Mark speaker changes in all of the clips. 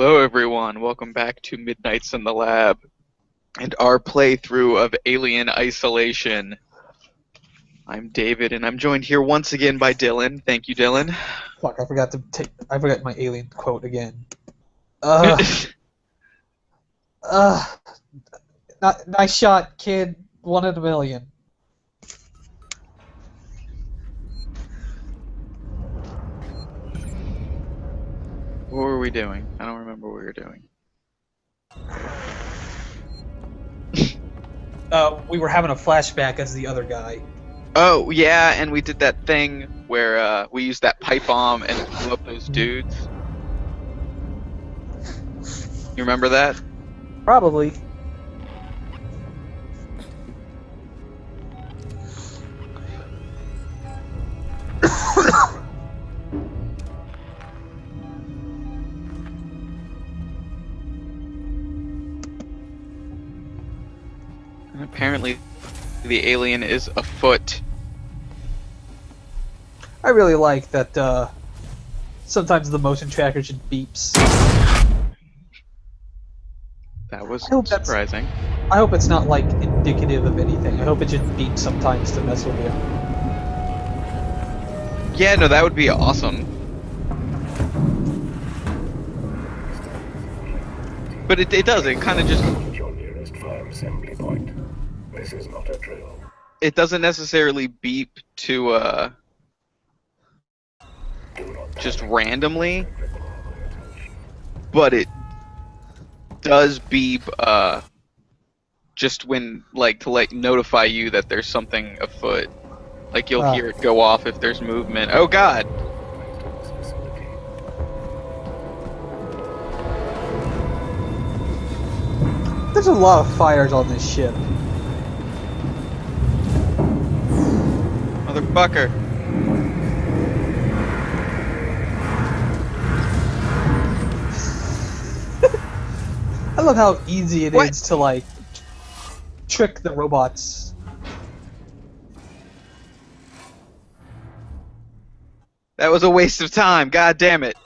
Speaker 1: Hello everyone, welcome back to Midnights in the Lab and our playthrough of Alien Isolation. I'm David and I'm joined here once again by Dylan. Thank you, Dylan.
Speaker 2: Fuck, I forgot my alien quote again. Uh, nice shot, kid. 1 in a million.
Speaker 1: What were we doing? I don't remember what we were doing.
Speaker 2: We were having a flashback as the other guy.
Speaker 1: Oh, yeah, and we did that thing where we used that pipe bomb and blew up those dudes. You remember that?
Speaker 2: Probably.
Speaker 1: And apparently the alien is afoot.
Speaker 2: I really like that sometimes the motion tracker just beeps.
Speaker 1: That was
Speaker 2: I hope
Speaker 1: surprising.
Speaker 2: I hope it's not like indicative of anything. I hope it just beeps sometimes to mess with you.
Speaker 1: Yeah, no, that would be awesome. But it does, it kind of just...
Speaker 3: Your nearest fire assembly point. This is not a drill.
Speaker 1: It doesn't necessarily beep to, just randomly, but it does beep, just when, like, to, notify you that there's something afoot. Like, you'll hear it go off if there's movement. Oh, God!
Speaker 2: There's a lot of fires on this ship.
Speaker 1: Motherfucker.
Speaker 2: I love how easy it
Speaker 1: What?
Speaker 2: is to, like, trick the robots.
Speaker 1: That was a waste of time, god damn it.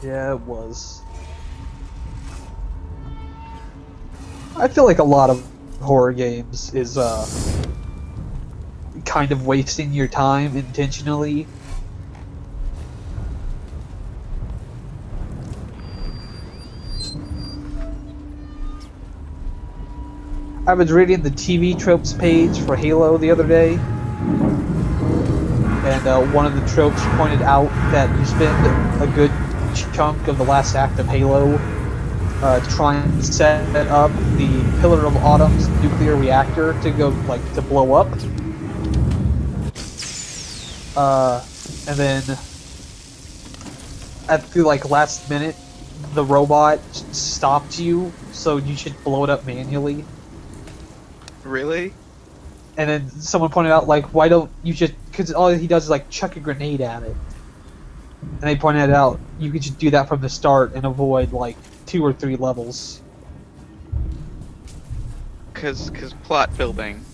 Speaker 2: Yeah, it was. I feel like a lot of horror games is kind of wasting your time intentionally. I was reading the TV tropes page for Halo the other day, and one of the tropes pointed out that you spend a good chunk of the last act of Halo trying to set up the Pillar of Autumn's nuclear reactor to to blow up. And then at the last minute, the robot stopped you, so you should blow it up manually.
Speaker 1: Really?
Speaker 2: And then someone pointed out, why don't you just... Because all he does is, chuck a grenade at it. And they pointed out, you could just do that from the start and avoid, 2 or 3 levels.
Speaker 1: Cause plot building.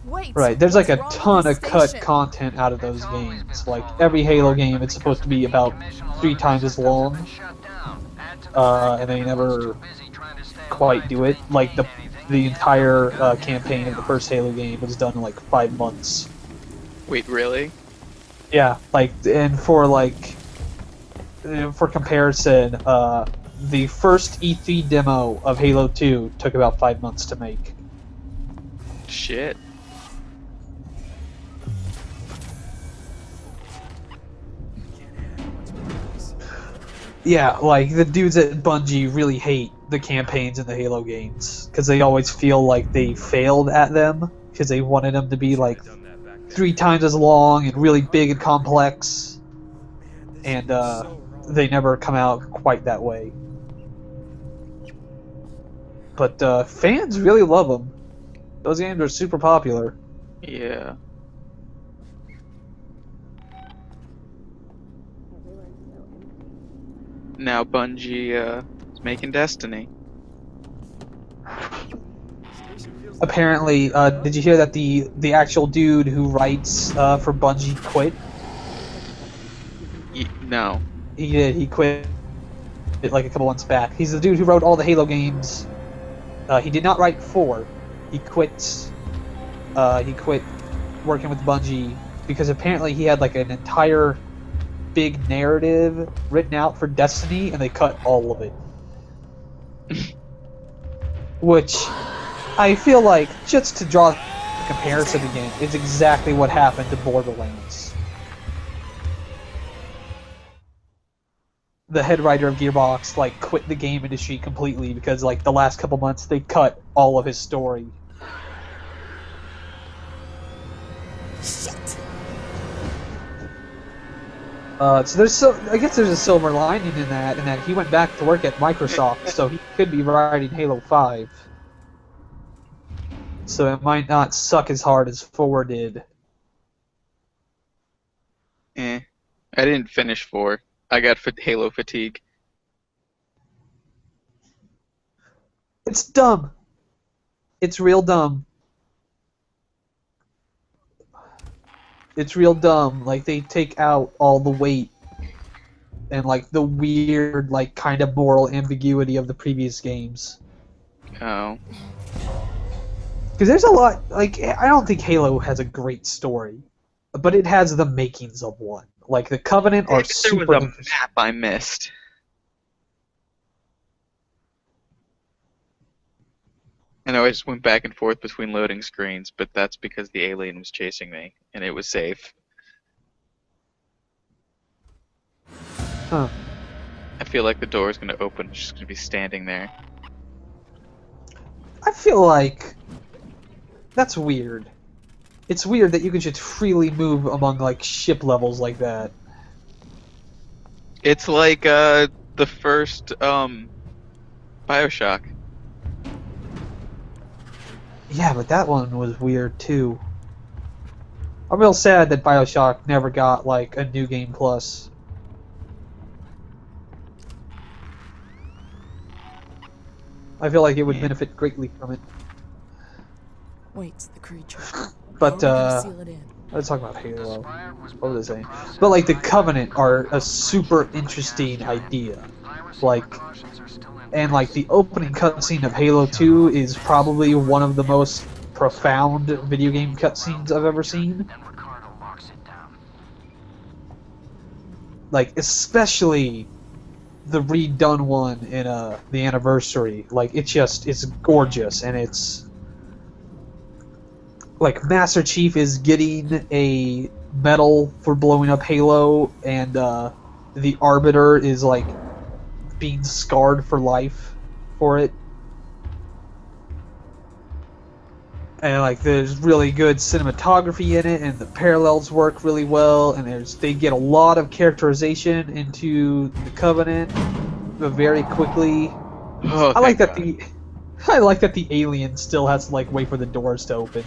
Speaker 4: Wait,
Speaker 2: Right, there's,
Speaker 4: what's
Speaker 2: a
Speaker 4: wrong
Speaker 2: ton
Speaker 4: with
Speaker 2: of
Speaker 4: this
Speaker 2: cut
Speaker 4: station?
Speaker 2: content out of those games. Every Halo game, it's supposed to be about 3 times as long. And they never quite do it. The entire campaign of the first Halo game was done in 5 months.
Speaker 1: Wait, really?
Speaker 2: Yeah, and for comparison, the first E3 demo of Halo 2 took about 5 months to make.
Speaker 1: Shit.
Speaker 2: Yeah, the dudes at Bungie really hate the campaigns in the Halo games because they always feel like they failed at them because they wanted them to be 3 times as long and really big and complex, and they never come out quite that way. But fans really love them. Those games are super popular.
Speaker 1: Yeah. Now Bungie is making Destiny.
Speaker 2: apparently, did you hear that the actual dude who writes for Bungie quit?
Speaker 1: No.
Speaker 2: He did. He quit like a couple months back. He's the dude who wrote all the Halo games. He did not write 4. He quit. He quit working with Bungie because apparently he had like an entire big narrative written out for Destiny, and they cut all of it. Which I feel like, just to draw a comparison again, is exactly what happened to Borderlands. The head writer of Gearbox like quit the game industry completely because like the last couple months they cut all of his story.
Speaker 4: Shit.
Speaker 2: So I guess there's a silver lining in that he went back to work at Microsoft, so he could be writing Halo 5. So it might not suck as hard as 4 did.
Speaker 1: I didn't finish 4. I got Halo fatigue.
Speaker 2: It's dumb. It's real dumb. It's real dumb. Like, they take out all the weight and, like, the weird, like, kind of moral ambiguity of the previous games.
Speaker 1: Oh.
Speaker 2: Because there's a lot, like, I don't think Halo has a great story, but it has the makings of one. Like, the Covenant are super
Speaker 1: There was a
Speaker 2: interesting.
Speaker 1: map I missed. I know I just went back and forth between loading screens, but that's because the alien was chasing me, and it was safe.
Speaker 2: Huh.
Speaker 1: I feel like the door is going to open. It's just going to be standing there.
Speaker 2: I feel like that's weird. It's weird that you can just freely move among, like, ship levels like that.
Speaker 1: It's like the first Bioshock.
Speaker 2: Yeah, but that one was weird too. I'm real sad that Bioshock never got like a New Game Plus. I feel like it would benefit greatly from it.
Speaker 4: Waits the creature.
Speaker 2: But
Speaker 4: How are we gonna seal it in?
Speaker 2: let's talk about Halo. What was I saying? But like the Covenant are a super interesting idea. Like, and like the opening cutscene of Halo 2 is probably one of the most profound video game cutscenes I've ever seen. Like, especially the redone one in the anniversary. Like, it's gorgeous, and it's like Master Chief is getting a medal for blowing up Halo, and the Arbiter is like being scarred for life for it. And like there's really good cinematography in it, and the parallels work really well, and they get a lot of characterization into the Covenant very quickly.
Speaker 1: Oh,
Speaker 2: I like
Speaker 1: thank
Speaker 2: that
Speaker 1: God.
Speaker 2: I like that the alien still has to like wait for the doors to open.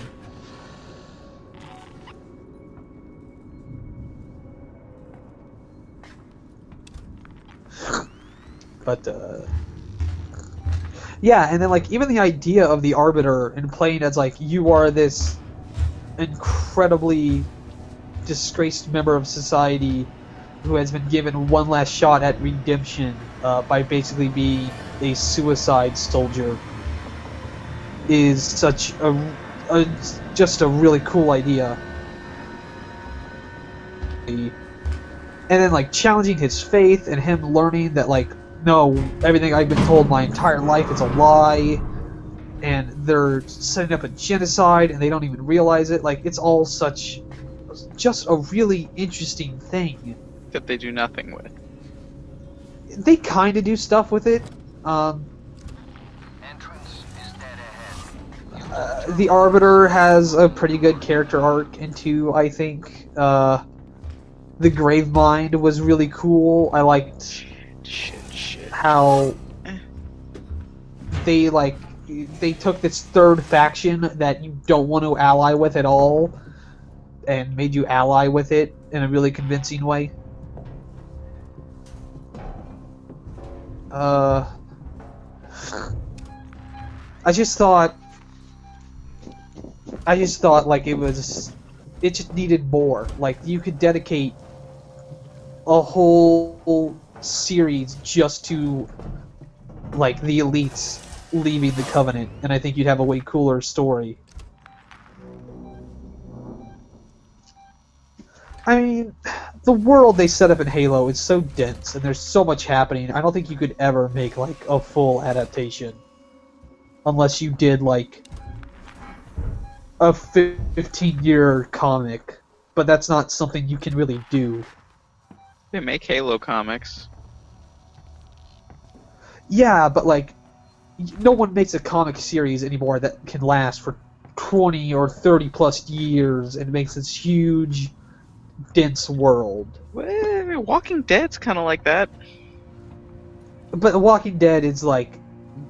Speaker 2: But yeah, and then like even the idea of the Arbiter and playing as like you are this incredibly disgraced member of society who has been given one last shot at redemption by basically being a suicide soldier is such just a really cool idea. And then like challenging his faith and him learning that like no, everything I've been told my entire life is a lie, and they're setting up a genocide and they don't even realize it. Like, it's all just a really interesting thing.
Speaker 1: That they do nothing with.
Speaker 2: They kind of do stuff with it. The Arbiter has a pretty good character arc into, I think. The Gravemind was really cool. I liked how they took this third faction that you don't want to ally with at all and made you ally with it in a really convincing way. I just thought I just thought like it just needed more. Like you could dedicate a whole series just to like the elites leaving the Covenant, and I think you'd have a way cooler story. I mean, the world they set up in Halo is so dense, and there's so much happening. I don't think you could ever make like a full adaptation, unless you did like a 15-year comic. But that's not something you can really do.
Speaker 1: They make Halo comics.
Speaker 2: Yeah, but like, no one makes a comic series anymore that can last for 20 or 30 plus years and makes this huge, dense world.
Speaker 1: Well, Walking Dead's kind of like that.
Speaker 2: But The Walking Dead is like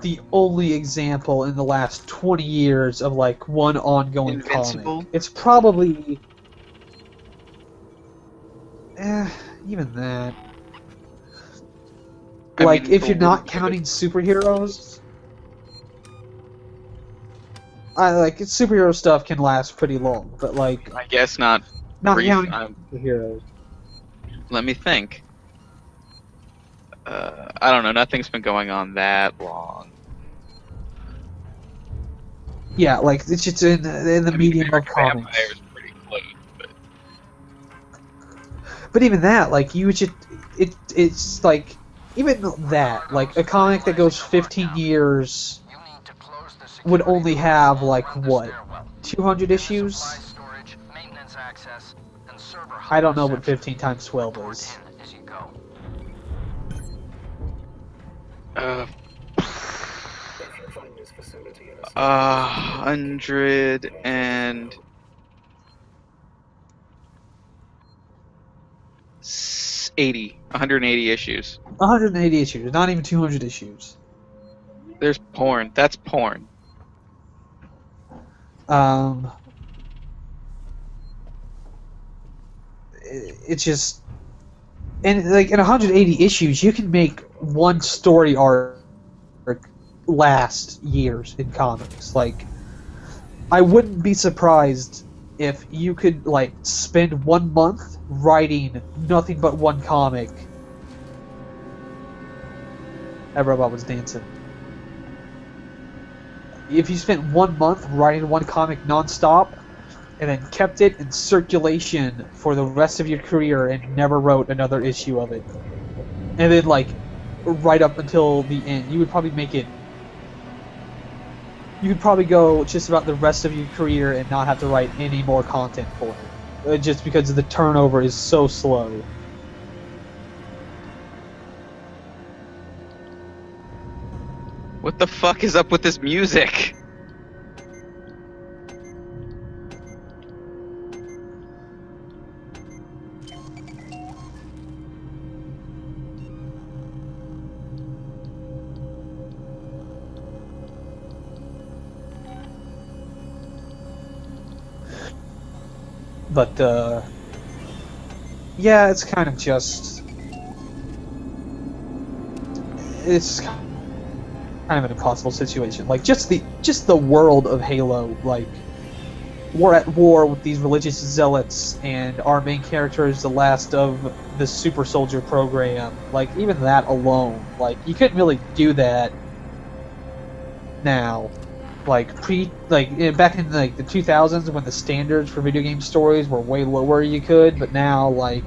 Speaker 2: the only example in the last 20 years of like one ongoing
Speaker 1: Invincible?
Speaker 2: comic. It's probably even that.
Speaker 1: I
Speaker 2: Like,
Speaker 1: mean,
Speaker 2: if
Speaker 1: the
Speaker 2: you're not
Speaker 1: Walking
Speaker 2: counting superheroes, superhero stuff can last pretty long. But like,
Speaker 1: I guess not.
Speaker 2: not
Speaker 1: brief,
Speaker 2: counting
Speaker 1: I'm-
Speaker 2: superheroes.
Speaker 1: Let me think. I don't know. Nothing's been going on that long.
Speaker 2: Yeah, like it's just in the medium of comics.
Speaker 1: Vampire's pretty close, but
Speaker 2: But even that, like you just it's like even that, like a comic that goes 15 years would only have like what 200 issues. I don't know what 15 times 12 is.
Speaker 1: uh,
Speaker 3: Find this facility in a
Speaker 1: 180 issues.
Speaker 2: 180 issues, not even 200 issues.
Speaker 1: There's porn. That's porn.
Speaker 2: It's just, and like in 180 issues, you can make one story arc last years in comics. Like, I wouldn't be surprised if you could like spend 1 month writing nothing but one comic. That robot was dancing. If you spent 1 month writing one comic non-stop, and then kept it in circulation for the rest of your career and never wrote another issue of it, and then like right up until the end, you would probably make it. You could probably go just about the rest of your career and not have to write any more content for it, just because the turnover is so slow.
Speaker 1: What the fuck is up with this music?
Speaker 2: But yeah, it's kind of just, it's kind of an impossible situation. Like just the world of Halo, like we're at war with these religious zealots, and our main character is the last of the super soldier program. Like even that alone, like you couldn't really do that now. Like back in like the 2000s when the standards for video game stories were way lower, you could, but now like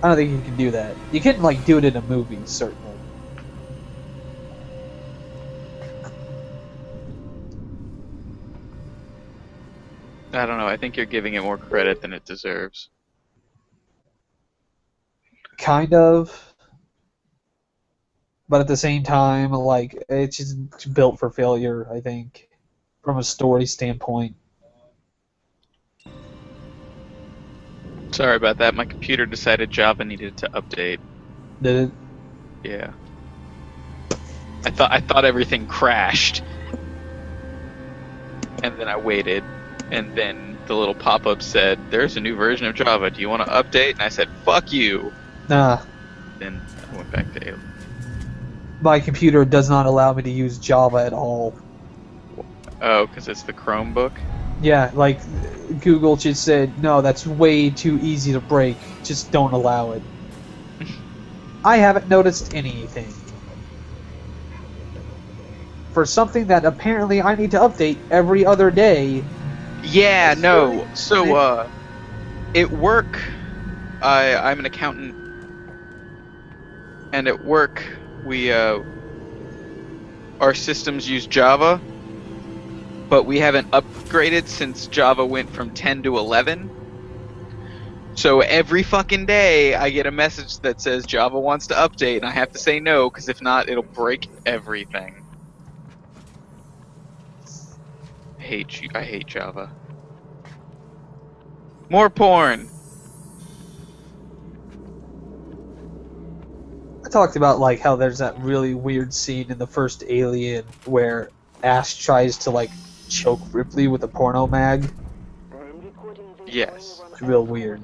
Speaker 2: I don't think you can do that. You couldn't like do it in a movie, certainly.
Speaker 1: I don't know. I think you're giving it more credit than it deserves.
Speaker 2: Kind of. But at the same time, like it's just built for failure, I think, from a story standpoint.
Speaker 1: Sorry about that. My computer decided Java needed to update.
Speaker 2: Did it?
Speaker 1: Yeah. I thought everything crashed. And then I waited, and then the little pop-up said, "There's a new version of Java. Do you want to update?" And I said, "Fuck you."
Speaker 2: Nah.
Speaker 1: Then I went back to
Speaker 2: My computer does not allow me to use Java at all.
Speaker 1: Oh, because it's the Chromebook?
Speaker 2: Yeah, like, Google just said, no, that's way too easy to break. Just don't allow it. I haven't noticed anything. For something that apparently I need to update every other day.
Speaker 1: Yeah, no. So, at work, I'm an accountant, and at work, we, our systems use Java, but we haven't upgraded since Java went from 10 to 11. So every fucking day, I get a message that says Java wants to update, and I have to say no, because if not, it'll break everything. I hate Java. More porn!
Speaker 2: I talked about like how there's that really weird scene in the first Alien where Ash tries to like choke Ripley with a porno mag.
Speaker 1: Yes.
Speaker 2: It's real weird.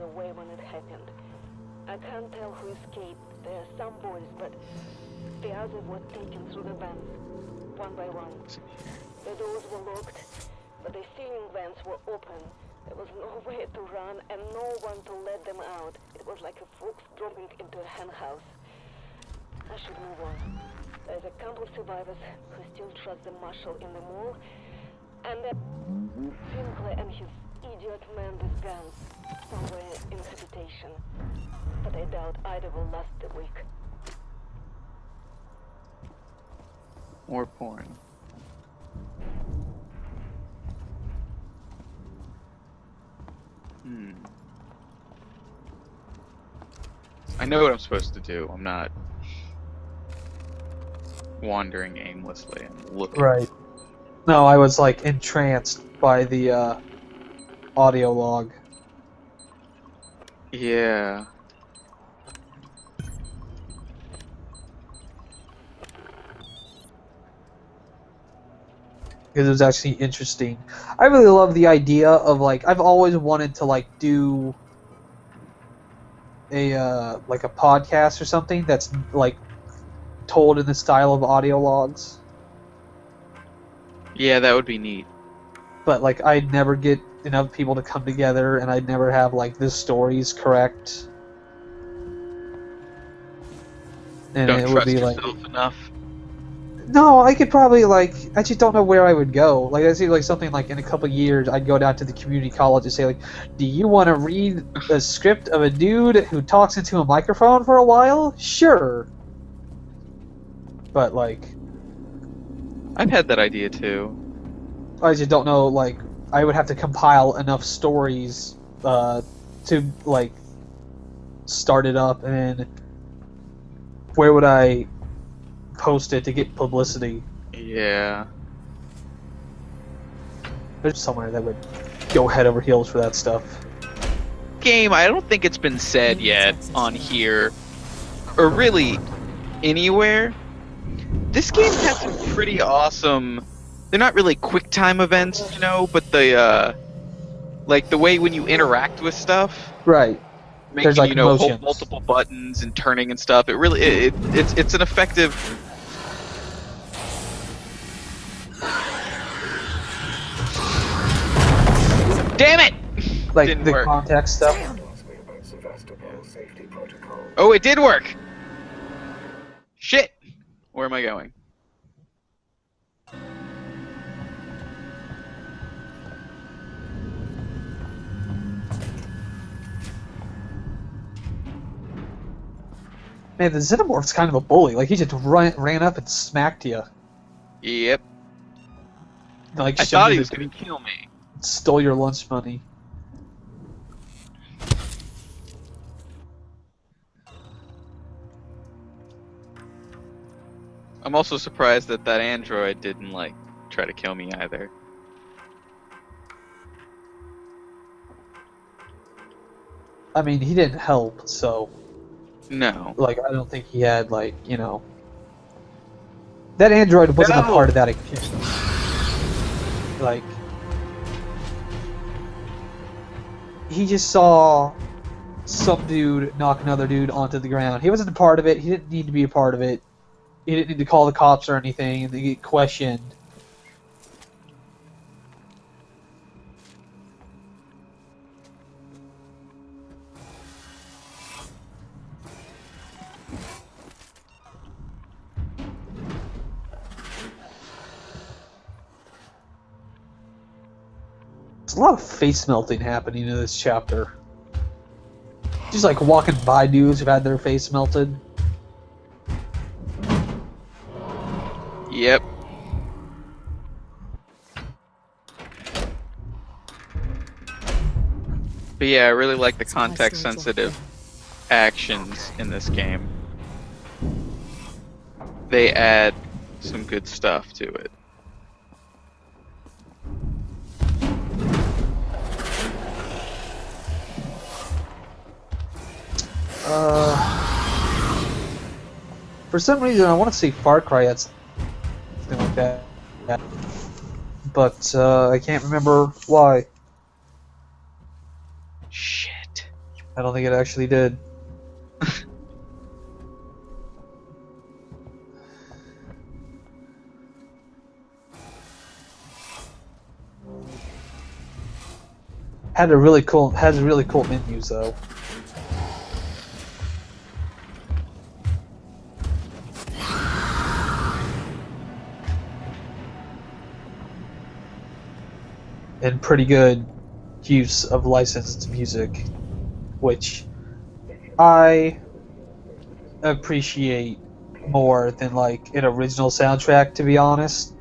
Speaker 5: I can't tell who escaped. There are some boys, but the others were taken through the vents, one by one. The doors were locked, but the ceiling vents were open. There was nowhere to run and no one to let them out. It was like a fox dropping into a hen house. I should move on. There's a couple of survivors who still trust the marshal in the mall, and then Sinclair and his idiot man with guns somewhere in habitation. But I doubt either will last a week.
Speaker 1: More porn. I know what I'm supposed to do. I'm not wandering aimlessly. I'm looking.
Speaker 2: Right. No, I was like entranced by the audio log.
Speaker 1: Yeah.
Speaker 2: Because it was actually interesting. I really love the idea of like I've always wanted to like do a like a podcast or something that's like told in the style of audio logs.
Speaker 1: Yeah, that would be neat.
Speaker 2: But like I'd never get enough people to come together, and I'd never have like the stories correct. And
Speaker 1: Don't
Speaker 2: it would
Speaker 1: trust
Speaker 2: be
Speaker 1: yourself
Speaker 2: like
Speaker 1: enough.
Speaker 2: no, I could probably like I just don't know where I would go. Like I see like something like in a couple of years I'd go down to the community college and say like, do you want to read a script of a dude who talks into a microphone for a while? Sure. But like
Speaker 1: I've had that idea too.
Speaker 2: I just don't know, like, I would have to compile enough stories to, like, start it up, and where would I post it to get publicity?
Speaker 1: Yeah.
Speaker 2: There's somewhere that would go head over heels for that stuff.
Speaker 1: Game, I don't think it's been said yet on here, or really anywhere. This game has some pretty awesome. They're not really quick time events, you know, but the like the way when you interact with stuff,
Speaker 2: Right.
Speaker 1: making
Speaker 2: There's, like,
Speaker 1: you know
Speaker 2: motions.
Speaker 1: hold multiple buttons and turning and stuff. It really it's an effective. Damn it!
Speaker 2: Like,
Speaker 1: Didn't
Speaker 2: the
Speaker 1: work.
Speaker 2: context stuff.
Speaker 3: Ask me about Savastopol safety protocol.
Speaker 1: Oh, it did work. Shit. Where am I going?
Speaker 2: Man, the Xenomorph's kind of a bully. Like, he just ran up and smacked you.
Speaker 1: Yep.
Speaker 2: Like,
Speaker 1: I
Speaker 2: showed
Speaker 1: thought
Speaker 2: you
Speaker 1: he was
Speaker 2: the-
Speaker 1: gonna kill me.
Speaker 2: stole your lunch money.
Speaker 1: I'm also surprised that that android didn't like try to kill me either.
Speaker 2: I mean, he didn't help, so...
Speaker 1: No.
Speaker 2: Like, I don't think he had, like, you know... That android wasn't a
Speaker 1: No.
Speaker 2: part of that exchange. Like... He just saw some dude knock another dude onto the ground. He wasn't a part of it. He didn't need to be a part of it. He didn't need to call the cops or anything and to get questioned. There's a lot of face melting happening in this chapter. Just like walking by dudes who've had their face melted.
Speaker 1: Yep. But yeah, I really like the context-sensitive actions in this game. They add some good stuff to it.
Speaker 2: For some reason, I want to say Far Cry had something like that, but I can't remember why.
Speaker 1: Shit.
Speaker 2: I don't think it actually did. Has really cool menus though. And pretty good use of licensed music, which I appreciate more than like an original soundtrack, to be honest.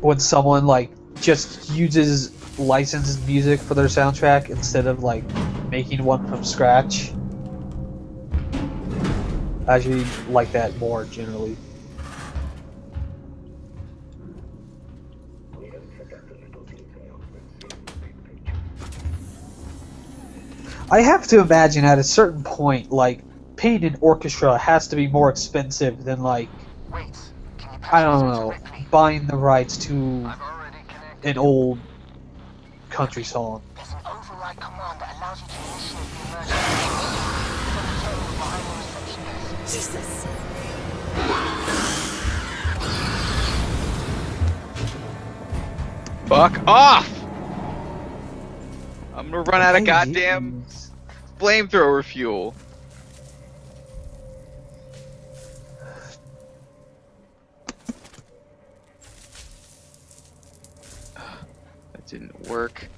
Speaker 2: When someone like just uses licensed music for their soundtrack instead of like making one from scratch, I actually like that more generally. I have to imagine at a certain point, like, paying an orchestra has to be more expensive than, like, I don't know, buying the rights to an old country song.
Speaker 6: There's an override command that allows you to initiate the emergency
Speaker 4: Jesus!
Speaker 1: Fuck off! I'm gonna run out of goddamn flamethrower fuel. That didn't work.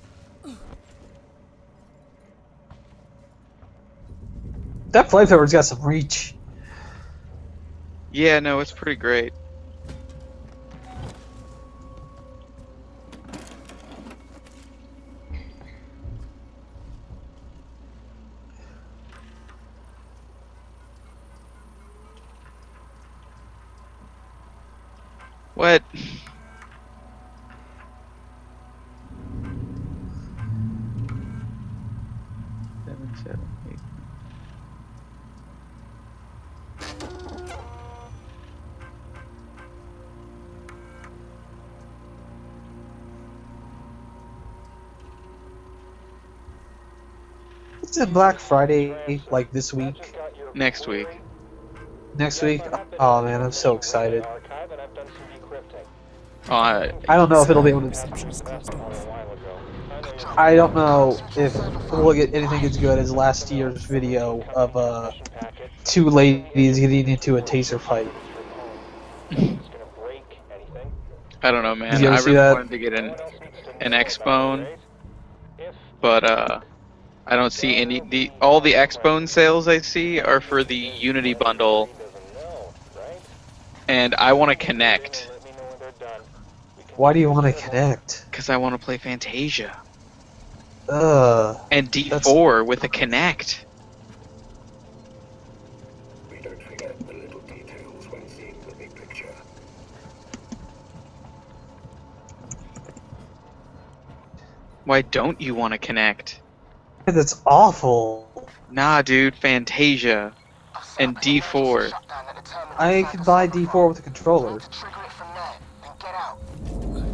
Speaker 2: That flamethrower's got some reach.
Speaker 1: Yeah, no, it's pretty great. What? Seven, 8.
Speaker 2: Isn't Black Friday like this week?
Speaker 1: Next week.
Speaker 2: Next week? Oh man, I'm so excited.
Speaker 1: Oh,
Speaker 2: I don't know if it'll be able to.
Speaker 4: Reception is closed off.
Speaker 2: I don't know if we'll get anything as good as last year's video of two ladies getting into a taser fight.
Speaker 1: I don't know, man.
Speaker 2: Did you ever
Speaker 1: I
Speaker 2: see
Speaker 1: really
Speaker 2: that?
Speaker 1: wanted to get an X-Bone, but I don't see any. All the X-Bone sales I see are for the Unity bundle, and I want to connect
Speaker 2: Why do you want to connect?
Speaker 1: because I want to play Fantasia and D4
Speaker 2: That's-
Speaker 1: with a Connect.
Speaker 3: We don't forget the little details when seeing the big picture.
Speaker 1: Why don't you want to connect?
Speaker 2: That's awful.
Speaker 1: Nah, dude, Fantasia and D4.
Speaker 2: I can buy D4 with a controller.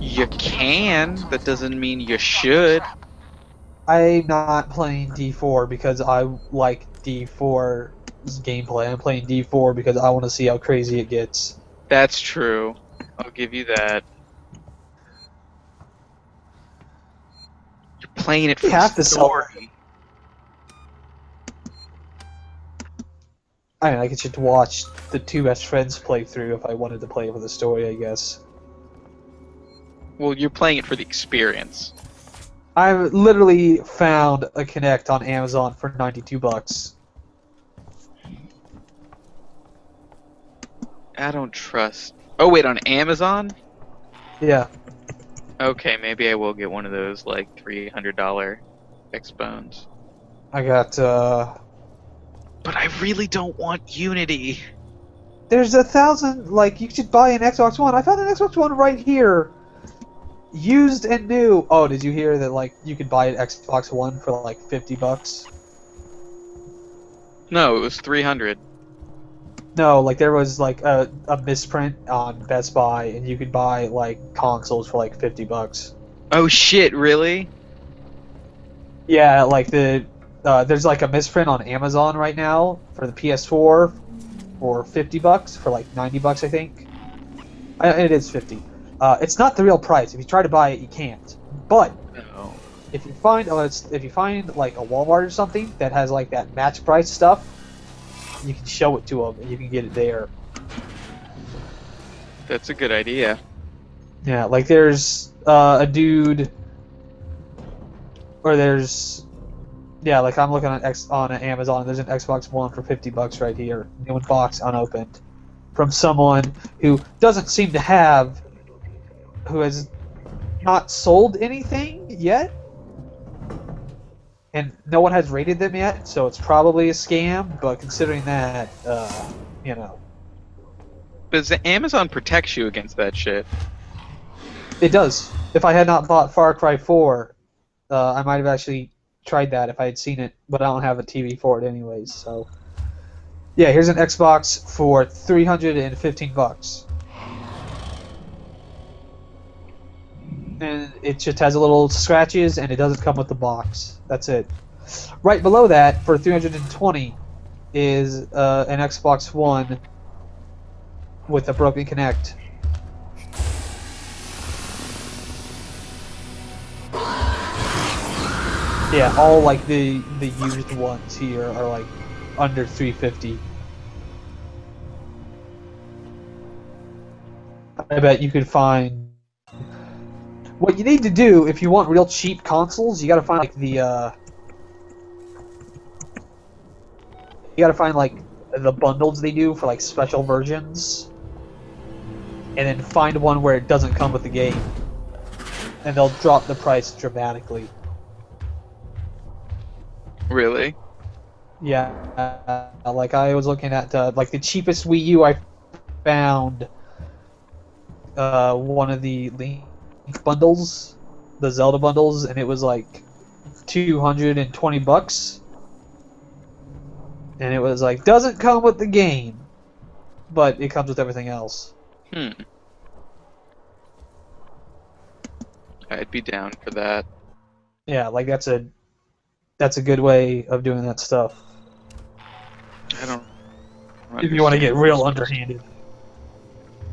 Speaker 1: You can. That doesn't mean you should.
Speaker 2: I'm not playing D4 because I like D4's gameplay. I'm playing D4 because I want to see how crazy it gets.
Speaker 1: That's true. I'll give you that. You're playing it for
Speaker 2: Half
Speaker 1: the
Speaker 2: the sell-
Speaker 1: story.
Speaker 2: I mean, I could just watch the two best friends play through if I wanted to play for the story, I guess.
Speaker 1: Well, you're playing it for the experience.
Speaker 2: I've literally found a Kinect on Amazon for $92.
Speaker 1: I don't trust. Oh wait, on Amazon?
Speaker 2: Yeah.
Speaker 1: Okay, maybe I will get one of those like $300 X-Bones.
Speaker 2: I got,
Speaker 1: But I really don't want Unity.
Speaker 2: There's 1,000, like, you should buy an Xbox One. I found an Xbox One right here. Used and new. Oh, did you hear that, like, you could buy an Xbox One for, like, $50?
Speaker 1: No, it was 300.
Speaker 2: No, like, there was, like, a misprint on Best Buy, and you could buy, like, consoles for, like, $50.
Speaker 1: Oh shit, really?
Speaker 2: Yeah, like, there's, like, a misprint on Amazon right now for the PS4 for $50, for, like, $90, I think. It is 50. It's not the real price. If you try to buy it, you can't. But
Speaker 1: No.
Speaker 2: if you find like a Walmart or something that has like that match price stuff, you can show it to them and you can get it there.
Speaker 1: That's a good idea.
Speaker 2: Yeah, like there's a dude, or there's like I'm looking on Amazon. There's an Xbox One for $50 right here, new in box, unopened, from someone who doesn't seem to have. Who has not sold anything yet, and no one has rated them yet, so it's probably a scam. But considering that, you know,
Speaker 1: But Amazon protects you against that shit.
Speaker 2: it does. If I had not bought Far Cry 4, I might have actually tried that if I had seen it, but I don't have a TV for it anyways. So, yeah, here's an Xbox for $315. And it just has a little scratches, and it doesn't come with the box. That's it. Right below that, for $320, is an Xbox One with a broken Kinect. Yeah, all like the used ones here are like under $350. I bet you could find. What you need to do if you want real cheap consoles, you gotta find like the the bundles they do for like special versions, and then find one where it doesn't come with the game, and they'll drop the price dramatically.
Speaker 1: Really?
Speaker 2: Yeah, like I was looking at like the cheapest Wii U I found, one of the Link bundles, the Zelda bundles, and it was like $220, and it was like doesn't come with the game, but it comes with everything else.
Speaker 1: I'd be down for that.
Speaker 2: Yeah, like that's a good way of doing that stuff.
Speaker 1: I don't.
Speaker 2: If you want to get real underhanded.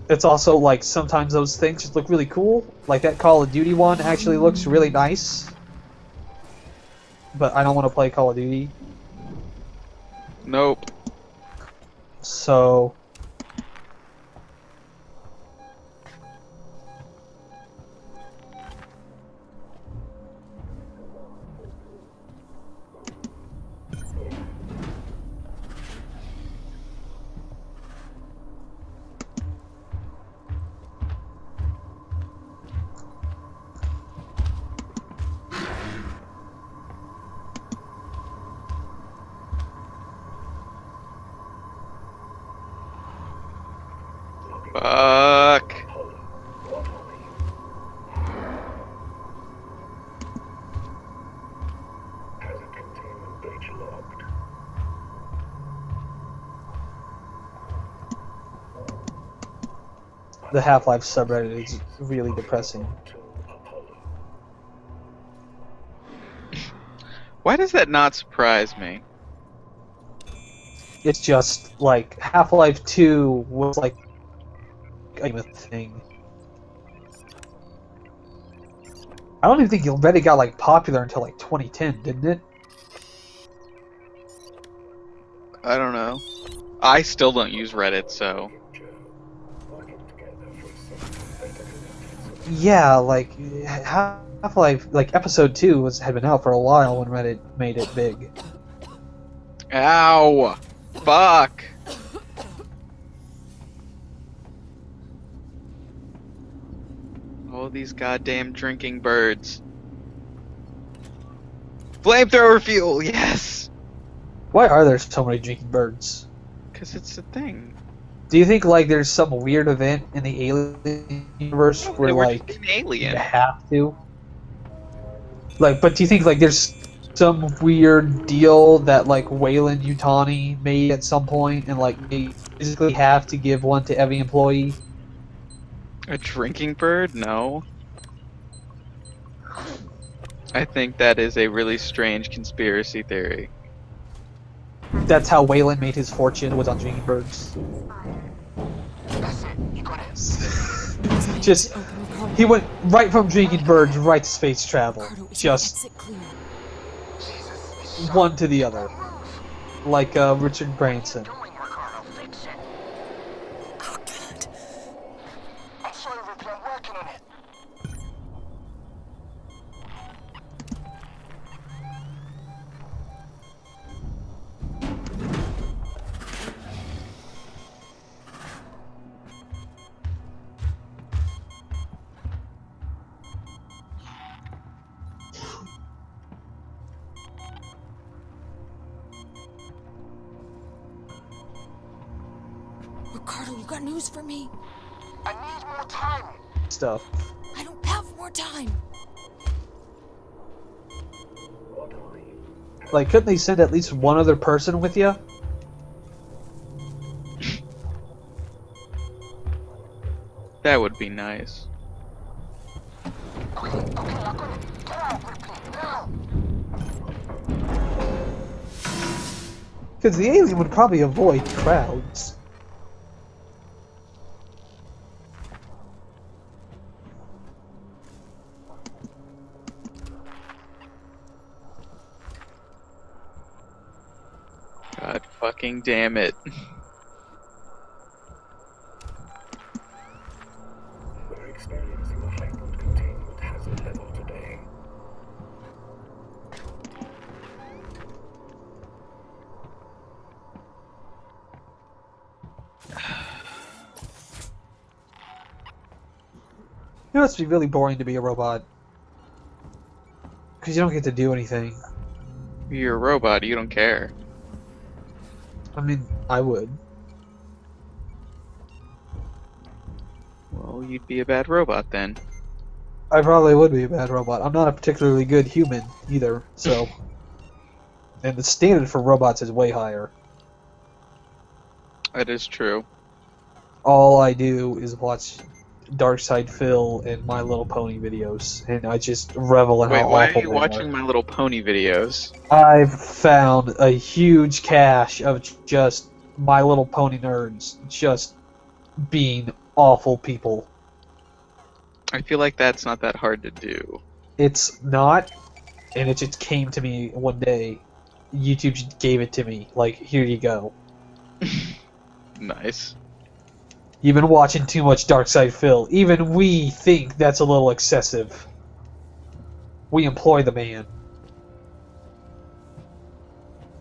Speaker 2: It's also like sometimes those things just look really cool. Like that Call of Duty one actually looks really nice. But I don't want to play Call of Duty.
Speaker 1: Nope.
Speaker 2: So
Speaker 1: Fuck.
Speaker 3: Has a containment breach logged.
Speaker 2: the Half-Life subreddit is really depressing.
Speaker 1: Why does that not surprise me?
Speaker 2: It's just like Half-Life 2 was like a thing. I don't even think Reddit got like popular until like 2010, didn't it?
Speaker 1: I don't know. I still don't use Reddit, so.
Speaker 2: Yeah, like Half-Life, like episode 2 had been out for a while when Reddit made it big.
Speaker 1: Ow! Fuck! All these goddamn drinking birds. Flamethrower fuel, yes!
Speaker 2: Why are there so many drinking birds?
Speaker 1: Because it's a thing.
Speaker 2: Do you think like there's some weird event in the Alien universe where
Speaker 1: They were
Speaker 2: like
Speaker 1: just an alien.
Speaker 2: you have to? Like, but do you think like there's some weird deal that like Wayland Yutani made at some point, and like they physically have to give one to every employee?
Speaker 1: A drinking bird? No. I think that is a really strange conspiracy theory.
Speaker 2: That's how Wayland made his fortune, was on drinking birds.
Speaker 6: That's it. You got it.
Speaker 2: Just he went right from drinking birds right to space travel,
Speaker 4: Cardo, is
Speaker 2: just
Speaker 4: exit clear?
Speaker 6: Jesus, it's so
Speaker 2: one to the other, like Richard Branson.
Speaker 6: doing, Ricardo. Fix it.
Speaker 4: Oh, God.
Speaker 6: I'm sorry, Ripley. I'm working on it.
Speaker 4: Ricardo, you got news for me?
Speaker 6: I need more time.
Speaker 2: Stuff.
Speaker 4: I don't have more time.
Speaker 2: Like, couldn't they send at least one other person with you?
Speaker 1: That would be nice.
Speaker 6: Okay, I got it. Get out, Ripley. Now.
Speaker 2: Because the alien would probably avoid crowds.
Speaker 1: God fucking damn it.
Speaker 3: We're experiencing a heightened containment hazard level today.
Speaker 2: It must be really boring to be a robot. Because you don't get to do anything.
Speaker 1: You're a robot, you don't care.
Speaker 2: I mean, I would.
Speaker 1: Well, you'd be a bad robot then.
Speaker 2: I probably would be a bad robot. I'm not a particularly good human either, so. And the standard for robots is way higher.
Speaker 1: That is true.
Speaker 2: All I do is watch Darkside Phil and My Little Pony videos, and I just revel in
Speaker 1: Wait,
Speaker 2: how
Speaker 1: why
Speaker 2: awful
Speaker 1: are you
Speaker 2: they
Speaker 1: watching My Little Pony videos?
Speaker 2: I've found a huge cache of just My Little Pony nerds just being awful people.
Speaker 1: I feel like that's not that hard to do.
Speaker 2: It's not, and it just came to me one day. YouTube just gave it to me. Like, here you go.
Speaker 1: Nice.
Speaker 2: You've been watching too much Darkside Phil. Even we think that's a little excessive. We employ the man.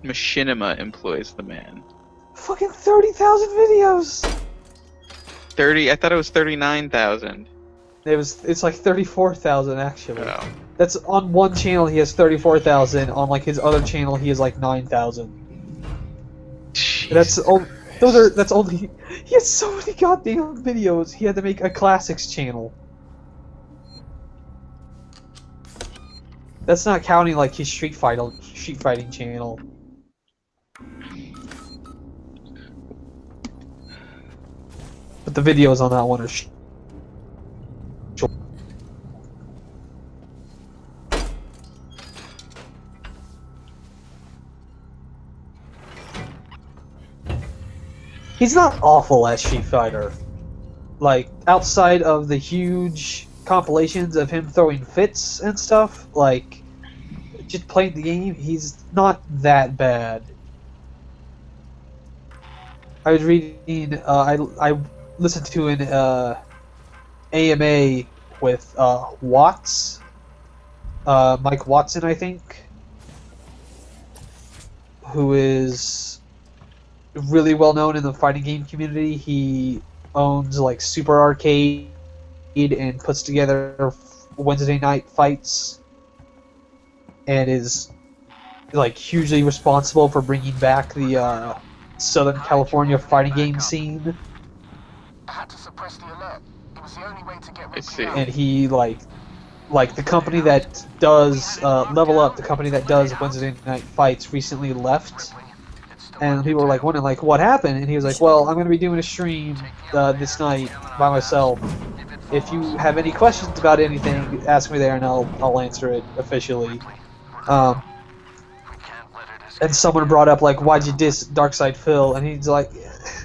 Speaker 1: Machinima employs the man.
Speaker 2: Fucking 30,000 videos!
Speaker 1: 30? I thought it was 39,000.
Speaker 2: It's like 34,000 actually.
Speaker 1: Oh.
Speaker 2: That's on one channel he has 34,000. On like his other channel he has like 9,000. That's only. He has so many goddamn videos. He had to make a classics channel. That's not counting like his street fighting channel. But the videos on that one are short. He's not awful at Street Fighter. Like, outside of the huge compilations of him throwing fits and stuff, like, just playing the game, he's not that bad. I was reading, I listened to an AMA with Watts, Mike Watson, I think, who is really well known in the fighting game community. He owns like Super Arcade and puts together Wednesday night fights, and is like hugely responsible for bringing back the Southern California fighting game scene.
Speaker 6: I had to suppress the alert. It was the only way to get
Speaker 1: I see.
Speaker 2: And he like the company that does Level Up, the company that does Wednesday night fights, recently left. And people were like wondering like what happened, and he was like, well, I'm going to be doing a stream this night by myself. If you have any questions about anything, ask me there and I'll answer it officially. And someone brought up like, why'd you diss Darkside Phil? And he's like,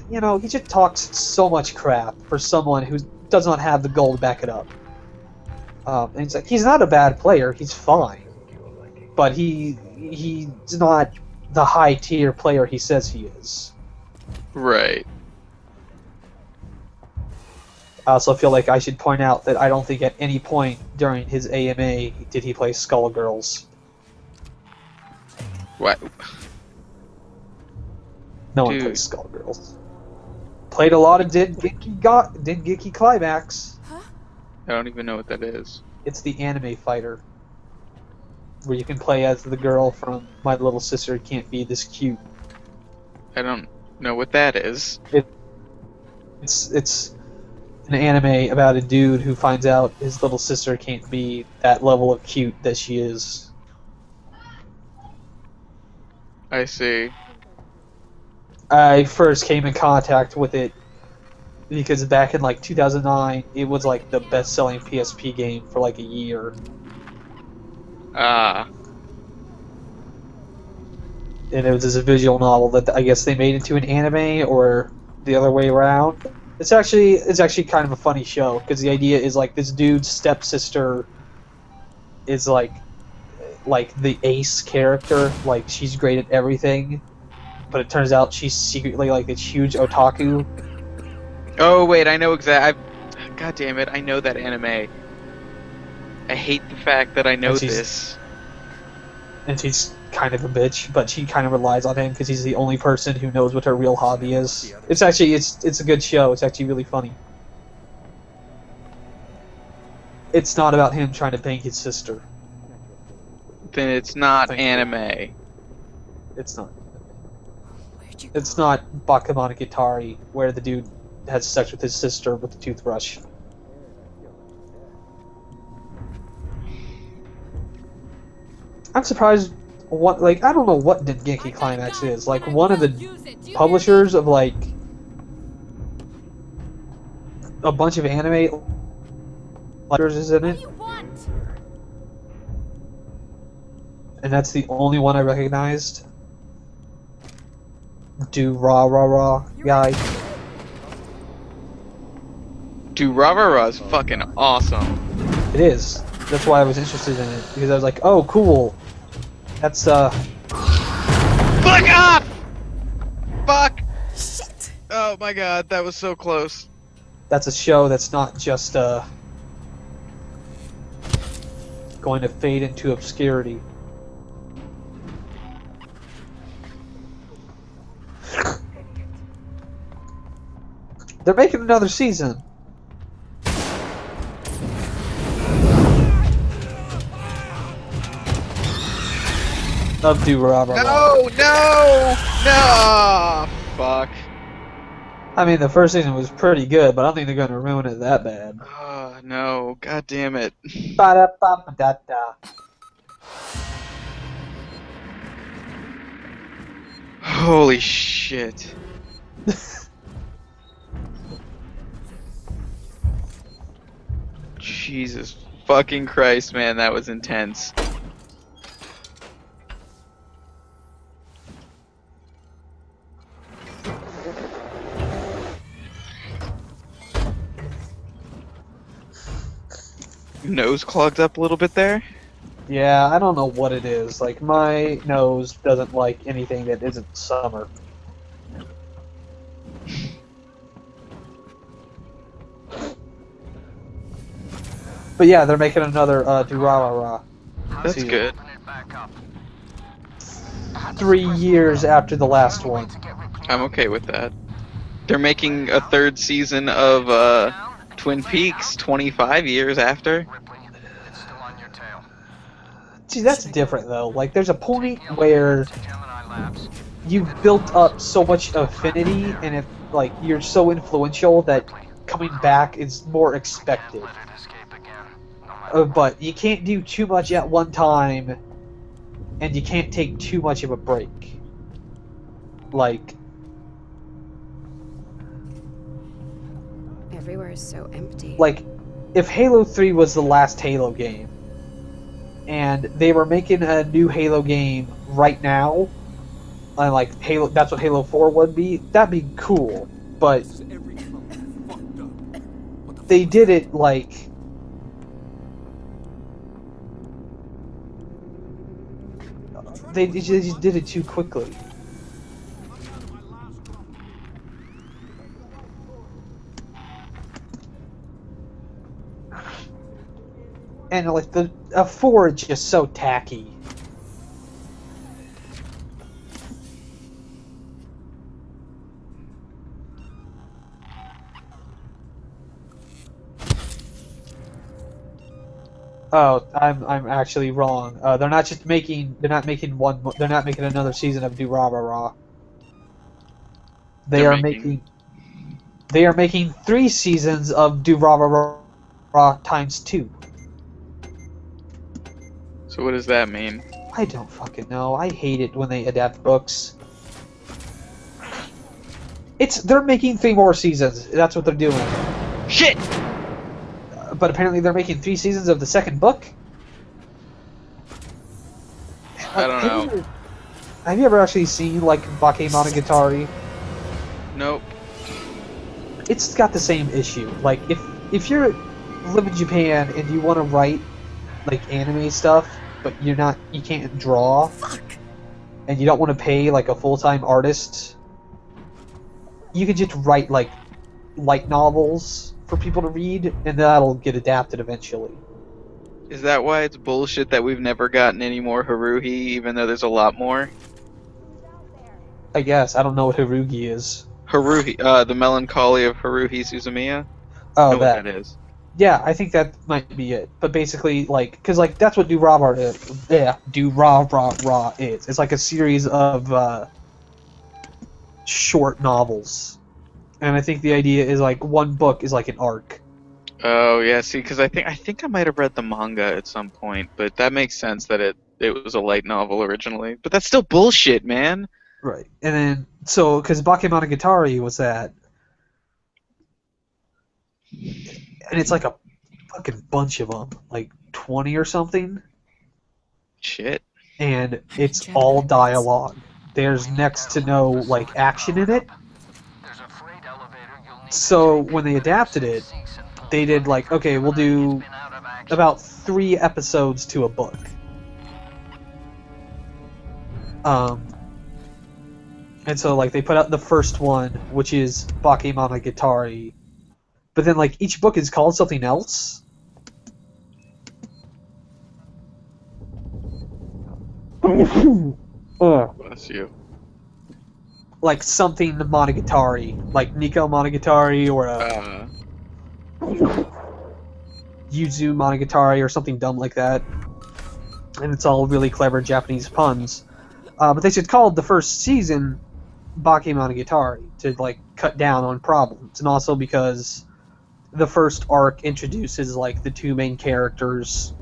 Speaker 2: you know, he just talks so much crap for someone who does not have the goal to back it up. And he's like, he's not a bad player, he's fine, but he's not the high tier player he says he is.
Speaker 1: Right.
Speaker 2: I also feel like I should point out that I don't think at any point during his AMA did he play Skullgirls.
Speaker 1: What?
Speaker 2: No one
Speaker 1: Dude.
Speaker 2: plays Skullgirls. Played a lot of Did Geeky Climax.
Speaker 1: I don't even know what that is.
Speaker 2: It's the anime fighter, where you can play as the girl from My Little Sister Can't Be This Cute.
Speaker 1: I don't know what that is.
Speaker 2: It's an anime about a dude who finds out his little sister can't be that level of cute that she is.
Speaker 1: I see.
Speaker 2: I first came in contact with it because back in like 2009, it was like the best-selling PSP game for like a year.
Speaker 1: Ah.
Speaker 2: And it was this visual novel that I guess they made into an anime or the other way around. It's actually kind of a funny show because the idea is like this dude's stepsister is like the ace character, like she's great at everything, but it turns out she's secretly like this huge otaku.
Speaker 1: Oh wait, I know God damn it, I know that anime. I hate the fact that I know this.
Speaker 2: And she's kind of a bitch, but she kind of relies on him because he's the only person who knows what her real hobby is. It's actually it's a good show. It's actually really funny. It's not about him trying to bang his sister.
Speaker 1: Then it's not
Speaker 2: Thank you.
Speaker 1: anime.
Speaker 2: It's not.
Speaker 4: Where'd you
Speaker 2: It's not Bakemonogatari, where the dude has sex with his sister with the toothbrush. I'm surprised. What I don't know what Dengeki Climax is. Like one of the publishers of like a bunch of anime letters is in
Speaker 4: What
Speaker 2: it,
Speaker 4: do you want?
Speaker 2: and that's the only one I recognized. Do rah rah rah guy.
Speaker 1: Dude, Rah Rah Rah is fucking awesome.
Speaker 2: It is. That's why I was interested in it because I was like, oh cool. That's
Speaker 1: Fuck off! Fuck!
Speaker 4: Shit!
Speaker 1: Oh my god, that was so close.
Speaker 2: that's a show that's not just going to fade into obscurity. They're making another season. Of Do Rah Rah Rah.
Speaker 1: No! No! Fuck.
Speaker 2: I mean, the first season was pretty good, but I don't think they're going to ruin it that bad.
Speaker 1: Oh, no. God damn it.
Speaker 2: Ba-da-ba-ba-da-da.
Speaker 1: Holy shit. Jesus fucking Christ, man, that was intense. Nose clogged up a little bit there?
Speaker 2: Yeah, I don't know what it is. Like, my nose doesn't like anything that isn't summer. But yeah, they're making another Durarara.
Speaker 1: That's
Speaker 2: season.
Speaker 1: good.
Speaker 2: 3 years after the last one.
Speaker 1: I'm okay with that. They're making a third season of Twin Peaks 25 years after.
Speaker 2: See, that's different though. Like, there's a point where you've built up so much affinity, and if like you're so influential that coming back is more expected. But you can't do too much at one time, and you can't take too much of a break. Like,
Speaker 4: Everywhere is so empty.
Speaker 2: like, if Halo 3 was the last Halo game, and they were making a new Halo game right now, and like Halo, that's what Halo 4 would be, that'd be cool. But they did it like they just did it too quickly. And like the 4 is just so tacky. Oh, I'm actually wrong. They're not making another season of Durarara. They are making 3 seasons of Durarara times 2.
Speaker 1: So what does that mean?
Speaker 2: I don't fucking know. I hate it when they adapt books. They're making 3 more seasons. That's what they're doing.
Speaker 1: Shit!
Speaker 2: But apparently they're making 3 seasons of the second book.
Speaker 1: I don't know.
Speaker 2: Have you ever actually seen like Bakemonogatari?
Speaker 1: Nope.
Speaker 2: It's got the same issue. Like if you live in Japan and you want to write like anime stuff, but you can't draw, and you don't want to pay like a full-time artist, you could just write like light novels for people to read, and that'll get adapted eventually.
Speaker 1: Is that why it's bullshit that we've never gotten any more Haruhi, even though there's a lot more?
Speaker 2: I guess. I don't know what Haruhi is.
Speaker 1: Haruhi, the melancholy of Haruhi Suzumiya?
Speaker 2: Oh,
Speaker 1: Know what that is.
Speaker 2: Yeah, I think that might be it. But basically, like, because like that's what Durarara is. Yeah, Durarara is. It's like a series of short novels, and I think the idea is like one book is like an arc.
Speaker 1: Oh yeah, see, because I think I might have read the manga at some point, but that makes sense that it was a light novel originally. But that's still bullshit, man.
Speaker 2: Right, and then so because Bakemonogatari was that. And it's like a fucking bunch of them, like 20 or something.
Speaker 1: Shit.
Speaker 2: And it's all dialogue. There's next to no like action in it. So when they adapted it, they did like, okay, we'll do about 3 episodes to a book. And so like they put out the first one, which is Bakemonogatari. But then, like, each book is called something else.
Speaker 1: Bless you.
Speaker 2: Like something Monogatari, like Nico Monogatari or Yuzu Monogatari or something dumb like that. And it's all really clever Japanese puns. But they should call the first season Bakemonogatari to like cut down on problems, and also because the first arc introduces like the 2 main characters,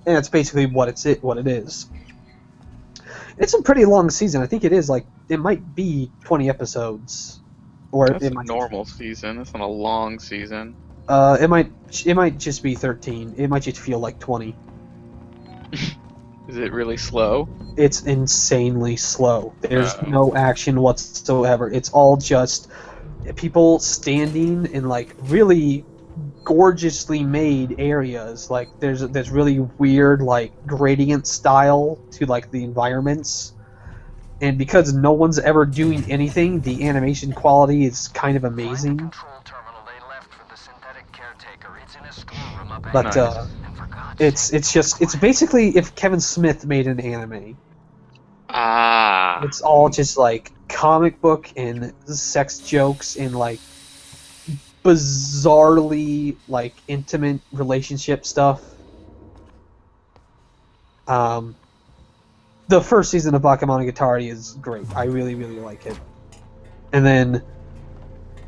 Speaker 2: and it's basically what it is. It's a pretty long season. I think it is like it might be 20 episodes, or
Speaker 1: That's
Speaker 2: it
Speaker 1: a
Speaker 2: might
Speaker 1: normal season. That's not a long season.
Speaker 2: it might just be 13. It might just feel like 20.
Speaker 1: Is it really slow?
Speaker 2: It's insanely slow. There's no action whatsoever. It's all just people standing in like really gorgeously made areas. Like there's really weird like gradient style to like the environments, and because no one's ever doing anything, the animation quality is kind of amazing. But
Speaker 1: Nice.
Speaker 2: it's basically if Kevin Smith made an anime.
Speaker 1: Ah.
Speaker 2: It's all just like comic book and sex jokes and like bizarrely like intimate relationship stuff. The first season of Bakemonogatari is great. I really, really like it. And then,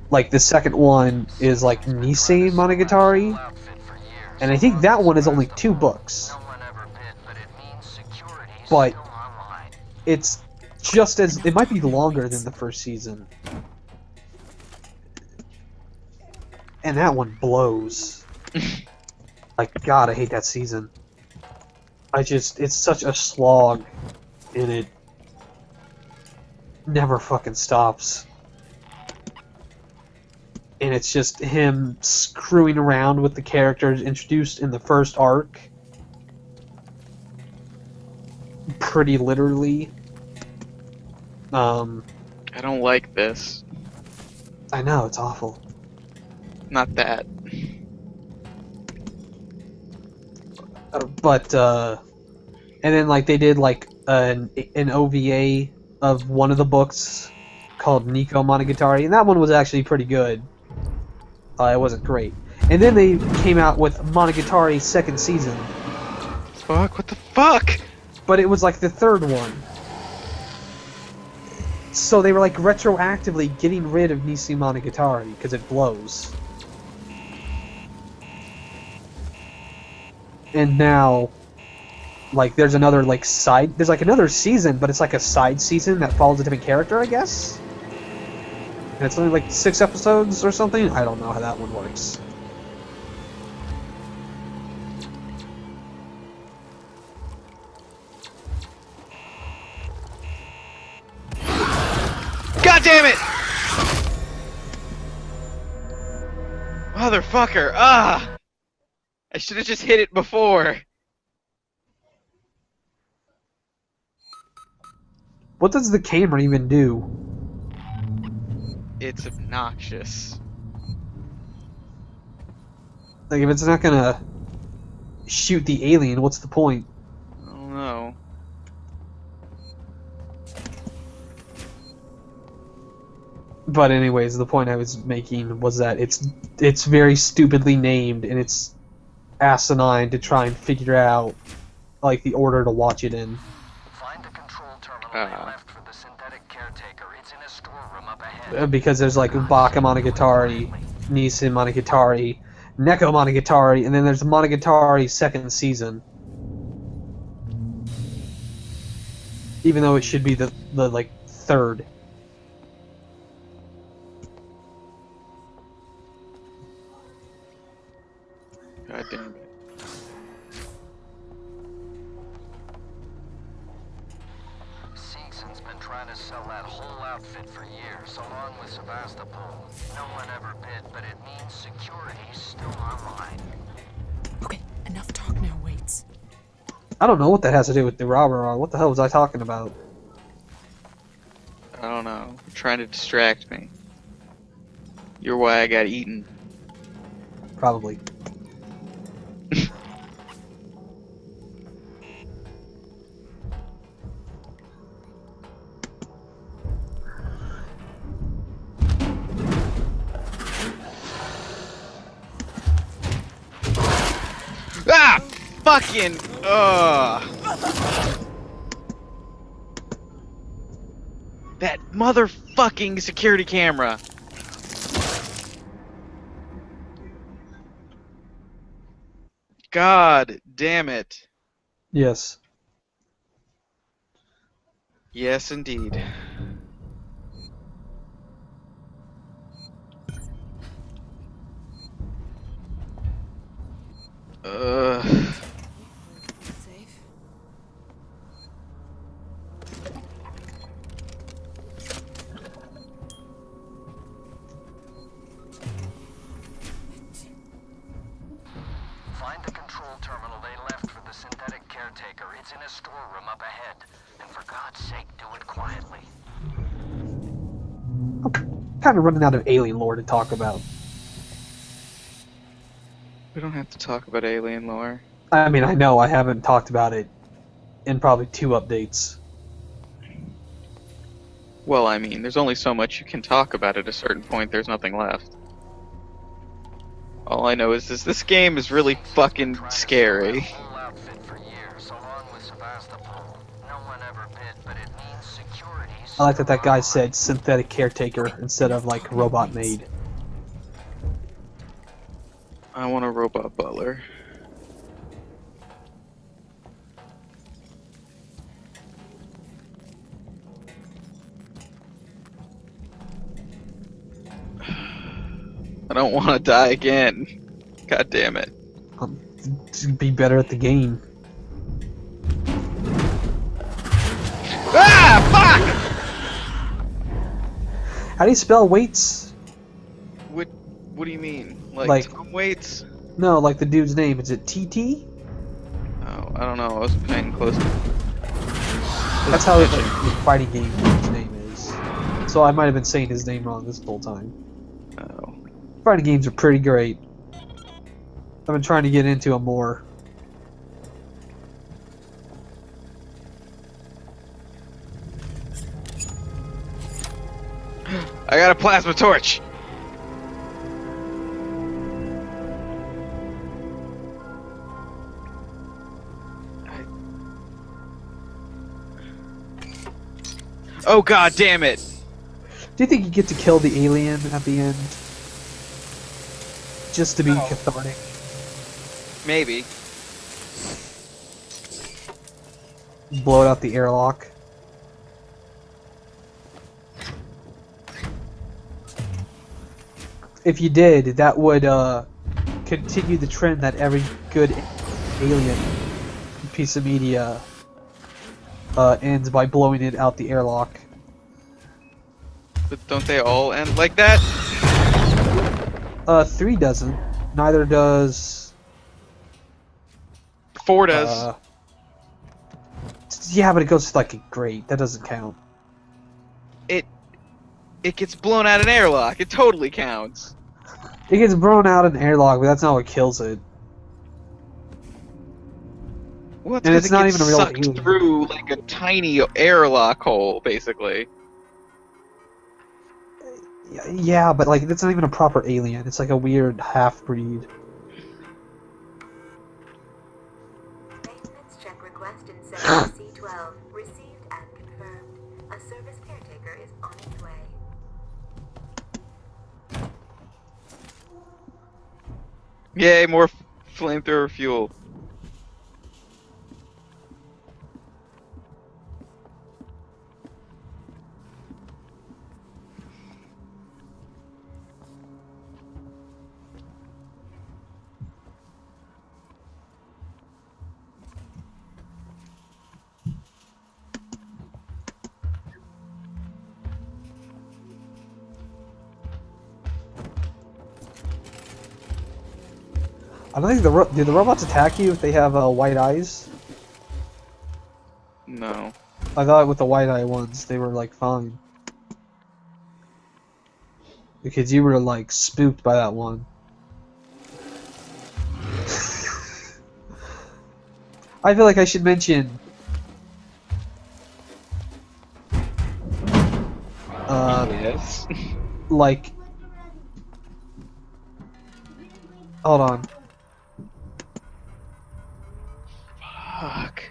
Speaker 2: like, the second one is, like, Nisei Monogatari. And I think that one is only 2 books. But it's just as... It might be longer than the first season. And that one blows. Like, God, I hate that season. It's such a slog, and it never fucking stops. And it's just him screwing around with the characters introduced in the first arc. Pretty literally.
Speaker 1: I don't like this.
Speaker 2: I know, it's awful.
Speaker 1: Not that.
Speaker 2: But, and then, like, they did, like, an OVA of one of the books called Nico Monogatari, and that one was actually pretty good. It wasn't great. And then they came out with Monogatari second season.
Speaker 1: Fuck, what the fuck?
Speaker 2: But it was, like, the third one. So they were, like, retroactively getting rid of Nisei Monogatari, because it blows. And now, like, there's another, like, there's, like, another season, but it's, like, a side season that follows a different character, I guess? And it's only, like, 6 episodes or something? I don't know how that one works.
Speaker 1: God damn it! Motherfucker! Ah! I should have just hit it before.
Speaker 2: What does the camera even do?
Speaker 1: It's obnoxious.
Speaker 2: Like, if it's not gonna shoot the alien, what's the point?
Speaker 1: I don't know.
Speaker 2: But anyways, the point I was making was that it's very stupidly named, and it's asinine to try and figure out, like, the order to watch it in.
Speaker 6: Find the control terminal they left for the synthetic caretaker. It's in a storeroom up ahead.
Speaker 2: Because there's, like, Baka Monogatari, Nisei Monogatari, Neko Monogatari, and then there's Monogatari second season. Even though it should be the like, third.
Speaker 1: God damn it.
Speaker 6: Seegson's been trying to sell that whole outfit for years, along with Savastopol. No one ever bid, but it means security's still online.
Speaker 4: Okay, enough talk now, Waits.
Speaker 2: I don't know what that has to do with the robber. What the hell was I talking about?
Speaker 1: I don't know. You're trying to distract me. You're why I got eaten.
Speaker 2: Probably.
Speaker 1: Ah! Fucking. Ugh. That motherfucking security camera. God damn it.
Speaker 2: Yes.
Speaker 1: Yes, indeed.
Speaker 4: Safe?
Speaker 6: Find the control terminal they left for the synthetic caretaker. It's in a storeroom up ahead. And for God's sake, do it quietly.
Speaker 2: I'm kind of running out of alien lore to talk about.
Speaker 1: We don't have to talk about alien lore.
Speaker 2: I mean, I know I haven't talked about it in probably 2 updates.
Speaker 1: Well, I mean, there's only so much you can talk about at a certain point. There's nothing left. All I know is this game is really fucking scary.
Speaker 6: Whole outfit for years, along with Savastopol. No one ever bid, but it means security.
Speaker 2: I like that guy said synthetic caretaker instead of like robot maid.
Speaker 1: I want a robot butler. I don't want to die again. God damn it.
Speaker 2: To be better at the game.
Speaker 1: Ah!
Speaker 2: How do you spell weights?
Speaker 1: Fuck! What do you mean?
Speaker 2: Like-
Speaker 1: Tom Waits?
Speaker 2: No, like the dude's name. Is it TT?
Speaker 1: Oh, I don't know. I wasn't paying close.
Speaker 2: That's how the fighting game dude's name is. So I might have been saying his name wrong this whole time.
Speaker 1: Oh.
Speaker 2: Fighting games are pretty great. I've been trying to get into them more.
Speaker 1: I got a plasma torch. Oh god damn it!
Speaker 2: Do you think you get to kill the alien at the end? Just to be cathartic?
Speaker 1: Maybe.
Speaker 2: Blow it out the airlock? If you did, that would continue the trend that every good alien piece of media ends by blowing it out the airlock.
Speaker 1: But don't they all end like that?
Speaker 2: 3 doesn't. Neither does...
Speaker 1: 4 does.
Speaker 2: Yeah, but it goes like a grate. That doesn't count.
Speaker 1: It gets blown out an airlock. It totally counts.
Speaker 2: It gets blown out in an airlock, but that's not what kills it.
Speaker 1: Well,
Speaker 2: And it's not
Speaker 1: gets
Speaker 2: even a real
Speaker 1: sucked
Speaker 2: alien.
Speaker 1: through like a tiny airlock hole, basically.
Speaker 2: Yeah, but like that's not even a proper alien. It's like a weird half-breed.
Speaker 7: Maintenance check request in sector C12. Received and confirmed. A service caretaker is on its way.
Speaker 1: Yay, more flamethrower fuel.
Speaker 2: I don't think do the robots attack you if they have white eyes?
Speaker 1: No.
Speaker 2: I thought with the white eye ones they were like fine. Because you were like spooked by that one. I feel like I should mention
Speaker 1: Yes.
Speaker 2: like hold on.
Speaker 1: Fuck.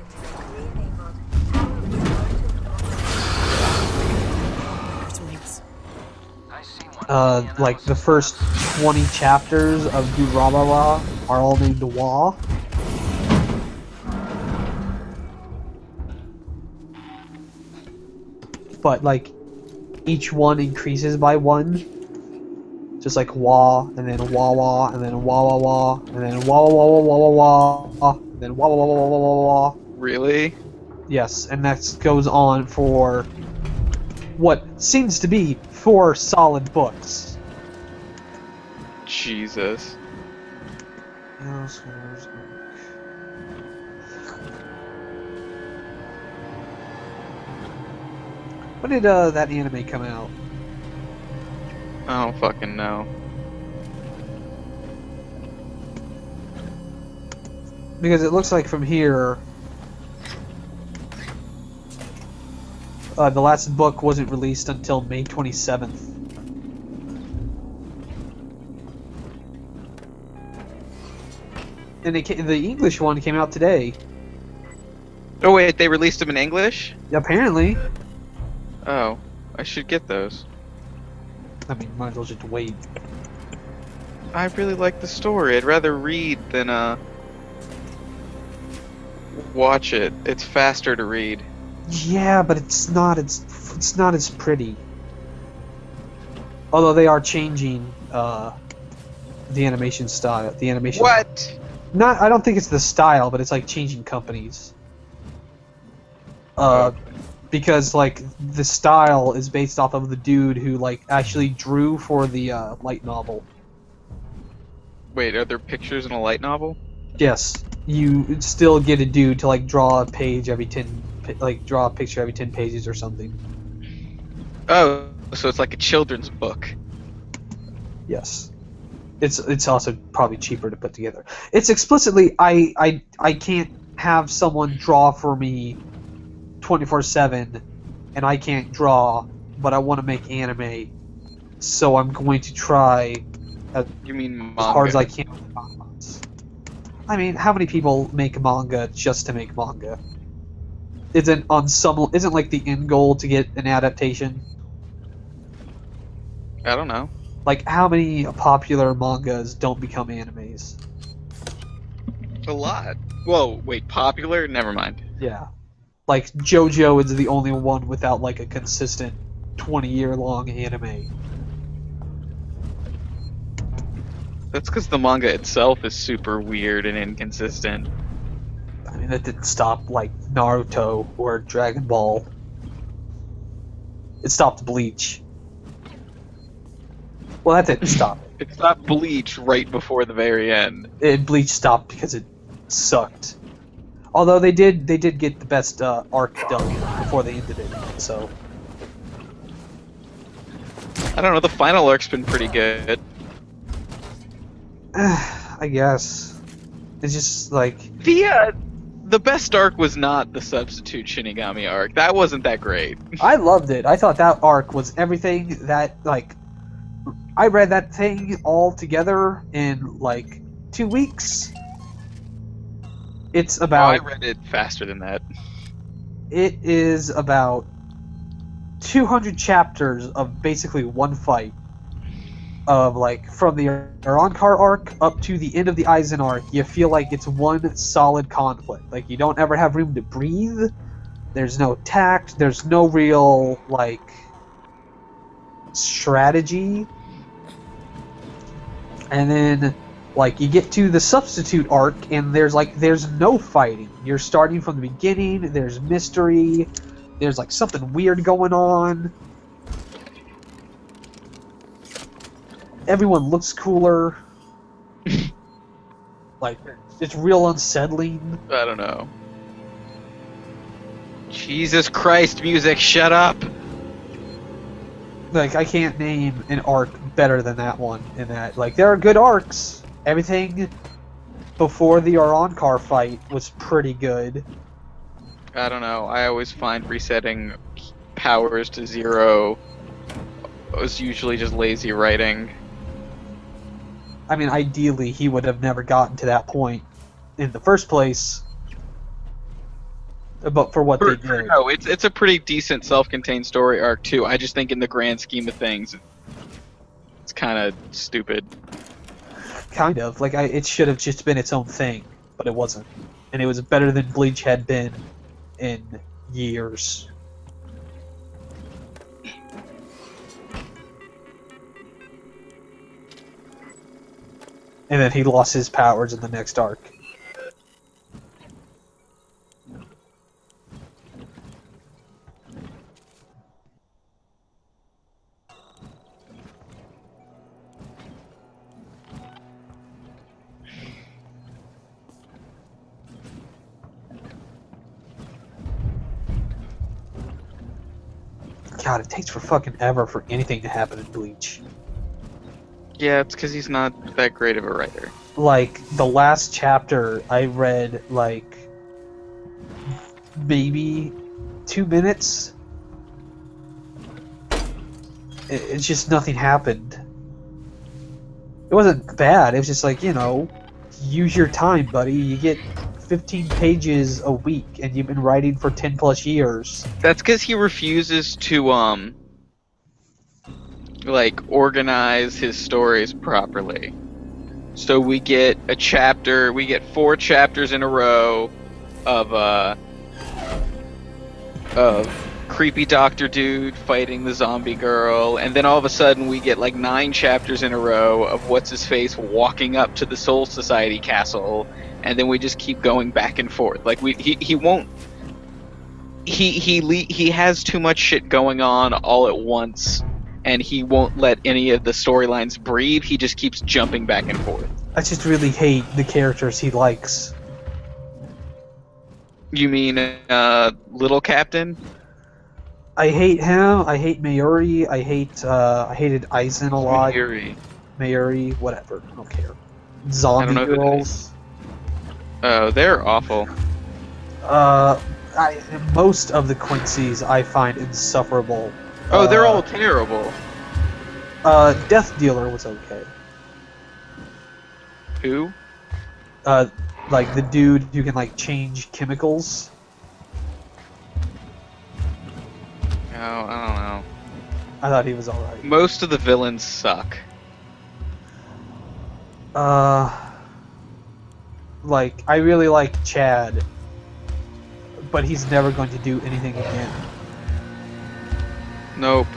Speaker 7: Facility re-enabled. Power restored to normal.
Speaker 4: Records links.
Speaker 6: I see one.
Speaker 2: Like the first 20 chapters of Durabara are all named Wa. But like each one increases by 1. Just like Wa, and then Wa Wa, and then Wa Wa Wa, and then Wa Wa Wa Wa Wa Wa Wa, and then Wa Wa Wa Wa Wa Wa Wa.
Speaker 1: Really?
Speaker 2: Yes, and that goes on for what seems to be 4 solid books.
Speaker 1: Jesus.
Speaker 2: When did that anime come out?
Speaker 1: I don't fucking know.
Speaker 2: Because it looks like from here, the last book wasn't released until May 27th. And the English one came out today.
Speaker 1: Oh wait, they released them in English?
Speaker 2: Apparently.
Speaker 1: Oh, I should get those.
Speaker 2: I mean, might as well just wait.
Speaker 1: I really like the story. I'd rather read than watch it. It's faster to read.
Speaker 2: Yeah, but it's not as pretty. Although they are changing the animation style. The animation.
Speaker 1: What?
Speaker 2: I don't think it's the style, but it's like changing companies. Because like the style is based off of the dude who like actually drew for the light novel.
Speaker 1: Wait, are there pictures in a light novel?
Speaker 2: Yes, you still get a dude to like draw a page every draw a picture every 10 pages or something.
Speaker 1: Oh, so it's like a children's book.
Speaker 2: Yes. It's also probably cheaper to put together. It's explicitly I can't have someone draw for me 24/7 and I can't draw, but I want to make anime, so I'm going to try
Speaker 1: You mean manga?
Speaker 2: as hard as I can with mangas. I mean, how many people make manga just to make manga? Isn't like the end goal to get an adaptation?
Speaker 1: I don't know.
Speaker 2: Like, how many popular mangas don't become animes?
Speaker 1: A lot. Whoa, wait, popular? Never mind.
Speaker 2: Yeah. Like, JoJo is the only one without, like, a consistent 20-year-long anime.
Speaker 1: That's because the manga itself is super weird and inconsistent.
Speaker 2: I mean, that didn't stop, like, Naruto or Dragon Ball. It stopped Bleach. Well, that didn't stop it.
Speaker 1: It stopped Bleach right before the very end.
Speaker 2: Bleach stopped because it sucked. Although they did get the best arc done before they ended it, so...
Speaker 1: I don't know, the final arc's been pretty good.
Speaker 2: I guess. It's just, like...
Speaker 1: The best arc was not the Substitute Shinigami arc. That wasn't that great.
Speaker 2: I loved it. I thought that arc was everything that, like... I read that thing all together in, like, 2 weeks. It's about...
Speaker 1: I read it faster than that.
Speaker 2: It is about 200 chapters of basically one fight. Of, like, from the Arankar arc up to the end of the Aizen arc, you feel like it's one solid conflict. Like, you don't ever have room to breathe. There's no tact. There's no real, like, strategy. And then, like, you get to the Substitute arc, and there's no fighting. You're starting from the beginning, there's mystery, there's, like, something weird going on. Everyone looks cooler. Like, it's real unsettling.
Speaker 1: I don't know. Jesus Christ, music, shut up!
Speaker 2: Like, I can't name an arc better than that one. In that, like, there are good arcs. Everything before the Arankar fight was pretty good.
Speaker 1: I don't know. I always find resetting powers to 0 was usually just lazy writing.
Speaker 2: I mean, ideally, he would have never gotten to that point in the first place. But for what they did.
Speaker 1: No, it's a pretty decent self-contained story arc, too. I just think in the grand scheme of things, it's kind of stupid.
Speaker 2: Kind of. Like, it should have just been its own thing, but it wasn't. And it was better than Bleach had been in years. And then he lost his powers in the next arc. God, it takes for fucking ever for anything to happen in Bleach.
Speaker 1: Yeah, it's because he's not that great of a writer.
Speaker 2: Like, the last chapter, I read, like, maybe 2 minutes. It's just nothing happened. It wasn't bad, it was just like, you know, use your time, buddy. You get 15 pages a week, and you've been writing for 10 plus years.
Speaker 1: That's because he refuses to, like, organize his stories properly. So we get a chapter, we get 4 chapters in a row of creepy doctor dude fighting the zombie girl, and then all of a sudden we get like 9 chapters in a row of what's-his-face walking up to the Soul Society castle, and then we just keep going back and forth. Like, he won't... He has too much shit going on all at once, and he won't let any of the storylines breathe. He just keeps jumping back and forth.
Speaker 2: I just really hate the characters he likes.
Speaker 1: You mean Little Captain?
Speaker 2: I hate him, I hate Mayuri, I hated Aizen a lot. Mayuri, whatever, I don't care. Zombie
Speaker 1: know who that
Speaker 2: girls.
Speaker 1: Oh, they're awful.
Speaker 2: Most of the Quincy's I find insufferable.
Speaker 1: Oh, they're all terrible.
Speaker 2: Death Dealer was okay.
Speaker 1: Who?
Speaker 2: Like the dude who can like change chemicals.
Speaker 1: Oh, I don't know.
Speaker 2: I thought he was alright.
Speaker 1: Most of the villains suck.
Speaker 2: Like, I really like Chad, but he's never going to do anything again.
Speaker 1: Nope.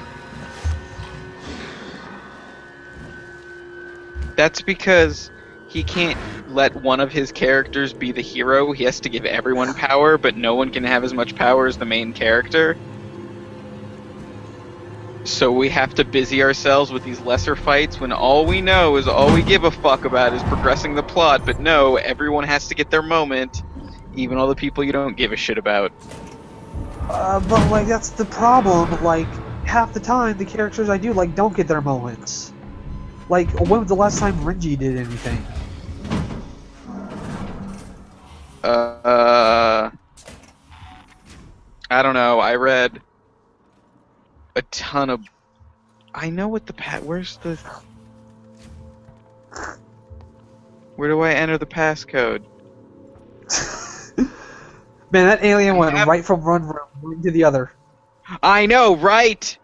Speaker 1: That's because he can't let one of his characters be the hero. He has to give everyone power, but no one can have as much power as the main character. So we have to busy ourselves with these lesser fights when all we know is all we give a fuck about is progressing the plot. But no, everyone has to get their moment, even all the people you don't give a shit about.
Speaker 2: But like, that's the problem. Like, half the time, the characters I do like don't get their moments. Like, when was the last time Renji did anything?
Speaker 1: I don't know. I read a ton of... I know what the where's the... Where do I enter the passcode?
Speaker 2: Man, that alien went right from one room to the other.
Speaker 1: I know, right?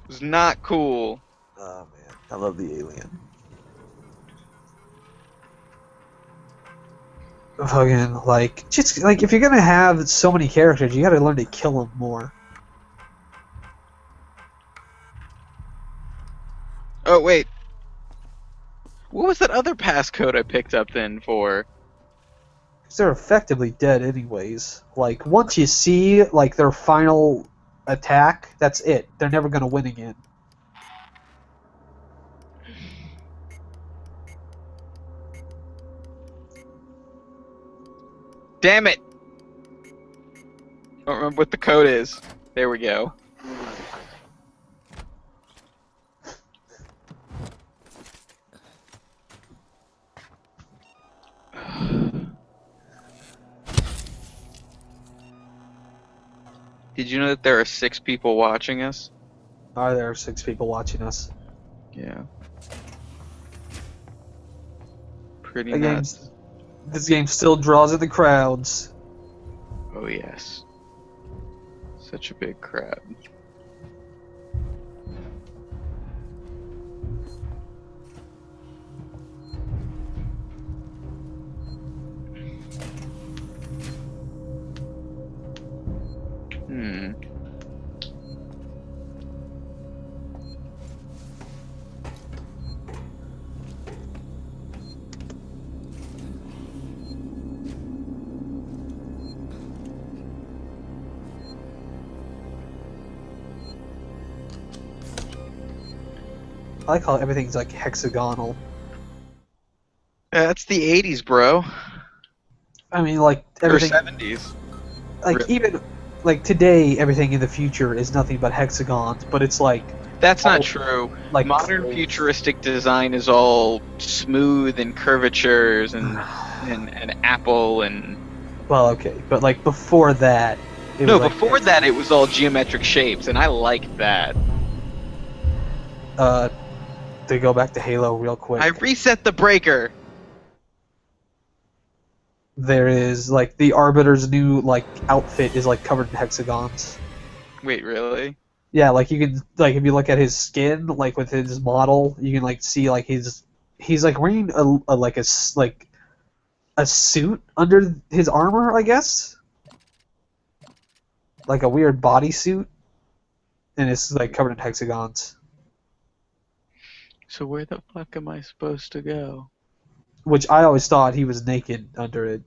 Speaker 1: It was not cool.
Speaker 2: Oh man, I love the alien. Fucking, like, just, like, if you're gonna have so many characters, you gotta learn to kill them more.
Speaker 1: Oh, wait. What was that other passcode I picked up then for?
Speaker 2: Because they're effectively dead anyways. Like, once you see, like, their final attack, that's it. They're never gonna win again.
Speaker 1: Damn it! I don't remember what the code is. There we go. Did you know that there are 6 people watching us?
Speaker 2: Are there 6 people watching us?
Speaker 1: Yeah. Pretty nuts.
Speaker 2: This game still draws in the crowds.
Speaker 1: Oh yes. Such a big crowd.
Speaker 2: I like how everything's like hexagonal.
Speaker 1: Yeah, that's the 80s, bro.
Speaker 2: I mean, like
Speaker 1: Or
Speaker 2: everything.
Speaker 1: 70s.
Speaker 2: Like
Speaker 1: Really?
Speaker 2: like today, everything in the future is nothing but hexagons, but it's like
Speaker 1: That's not true.
Speaker 2: like
Speaker 1: Modern
Speaker 2: curved.
Speaker 1: futuristic design is all smooth and curvatures and apple and.
Speaker 2: Well, okay, but like before that, it
Speaker 1: No,
Speaker 2: was like
Speaker 1: before that it was all geometric shapes, and I liked that.
Speaker 2: to go back to Halo real quick.
Speaker 1: I reset the breaker.
Speaker 2: There is like the Arbiter's new like outfit is like covered in hexagons.
Speaker 1: Wait, really?
Speaker 2: Yeah, like you can like if you look at his skin, like with his model, you can like see like he's like wearing a suit under his armor, I guess, like a weird bodysuit, and it's like covered in hexagons.
Speaker 1: So where the fuck am I supposed to go?
Speaker 2: Which I always thought he was naked under it.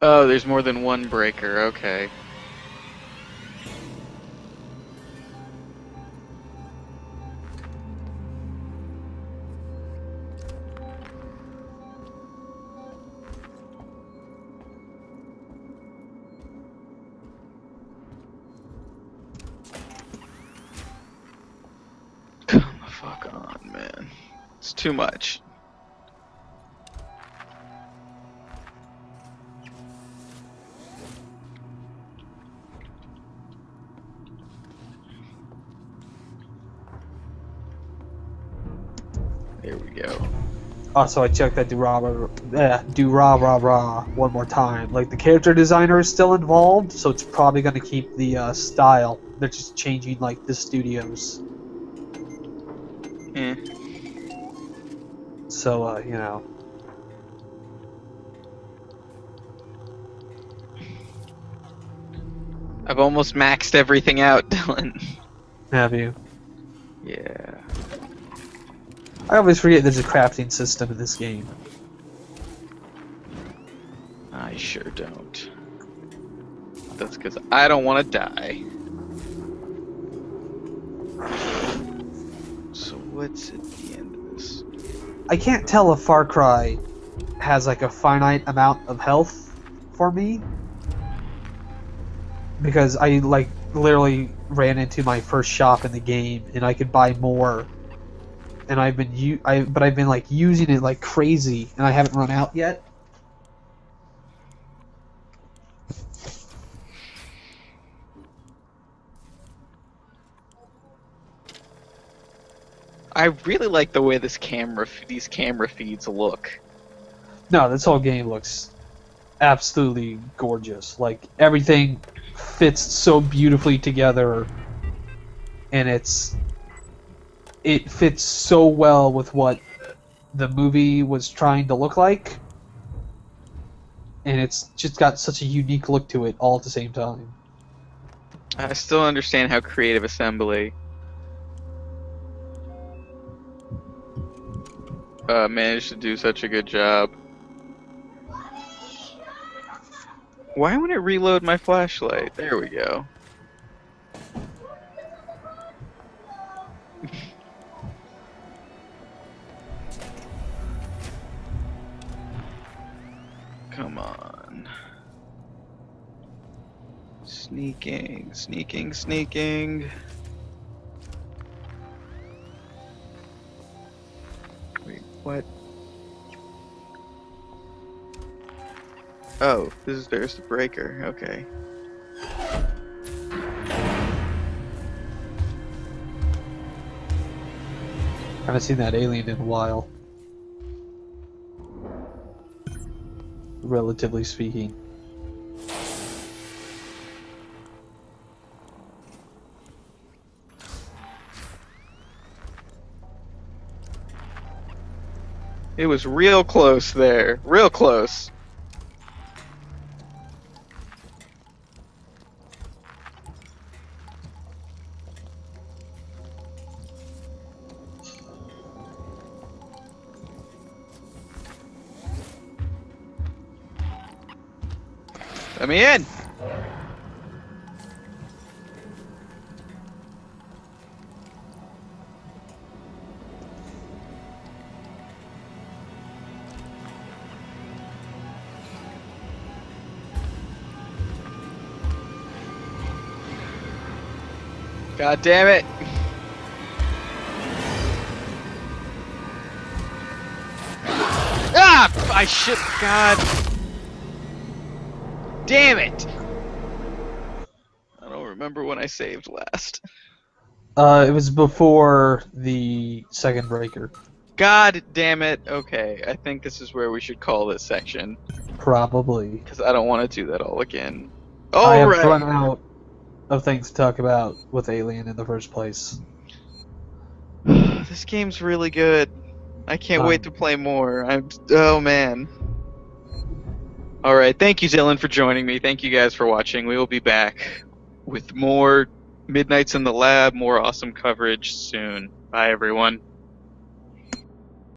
Speaker 1: Oh, there's more than one breaker. Okay. Come the fuck on, man. It's too much. There we go.
Speaker 2: Also, I checked that do-rah-rah-rah one more time. Like, the character designer is still involved, so it's probably going to keep the style. They're just changing, like, the studios.
Speaker 1: Eh.
Speaker 2: So, you know.
Speaker 1: I've almost maxed everything out, Dylan.
Speaker 2: Have you?
Speaker 1: Yeah.
Speaker 2: I always forget there's a crafting system in this game.
Speaker 1: I sure don't. That's because I don't want to die. So what's at the end of this?
Speaker 2: I can't tell if Far Cry has, like, a finite amount of health for me. Because I, like, literally ran into my first shop in the game, and I could buy more. And I've been like using it like crazy, and I haven't run out yet.
Speaker 1: I really like the way these camera feeds look.
Speaker 2: No, this whole game looks absolutely gorgeous. Like everything fits so beautifully together, and it fits so well with what the movie was trying to look like, and it's just got such a unique look to it all at the same time.
Speaker 1: I still understand how Creative Assembly managed to do such a good job. Why won't it reload my flashlight? There we go. Come on. Sneaking, sneaking, sneaking. Wait, what? Oh, there's the breaker. Okay.
Speaker 2: Haven't seen that alien in a while. Relatively speaking.
Speaker 1: It was real close there. Real close. Let me in. God damn it! Ah! I should. God. Damn it! I don't remember when I saved last.
Speaker 2: It was before the second breaker.
Speaker 1: God damn it. Okay, I think this is where we should call this section.
Speaker 2: Probably.
Speaker 1: Because I don't want to do that all again.
Speaker 2: I have
Speaker 1: Alright!
Speaker 2: run out of things to talk about with Alien in the first place.
Speaker 1: This game's really good. I can't wait to play more. Oh man. Alright, thank you Dylan for joining me. Thank you guys for watching. We will be back with more Midnights in the Lab, more awesome coverage soon. Bye everyone.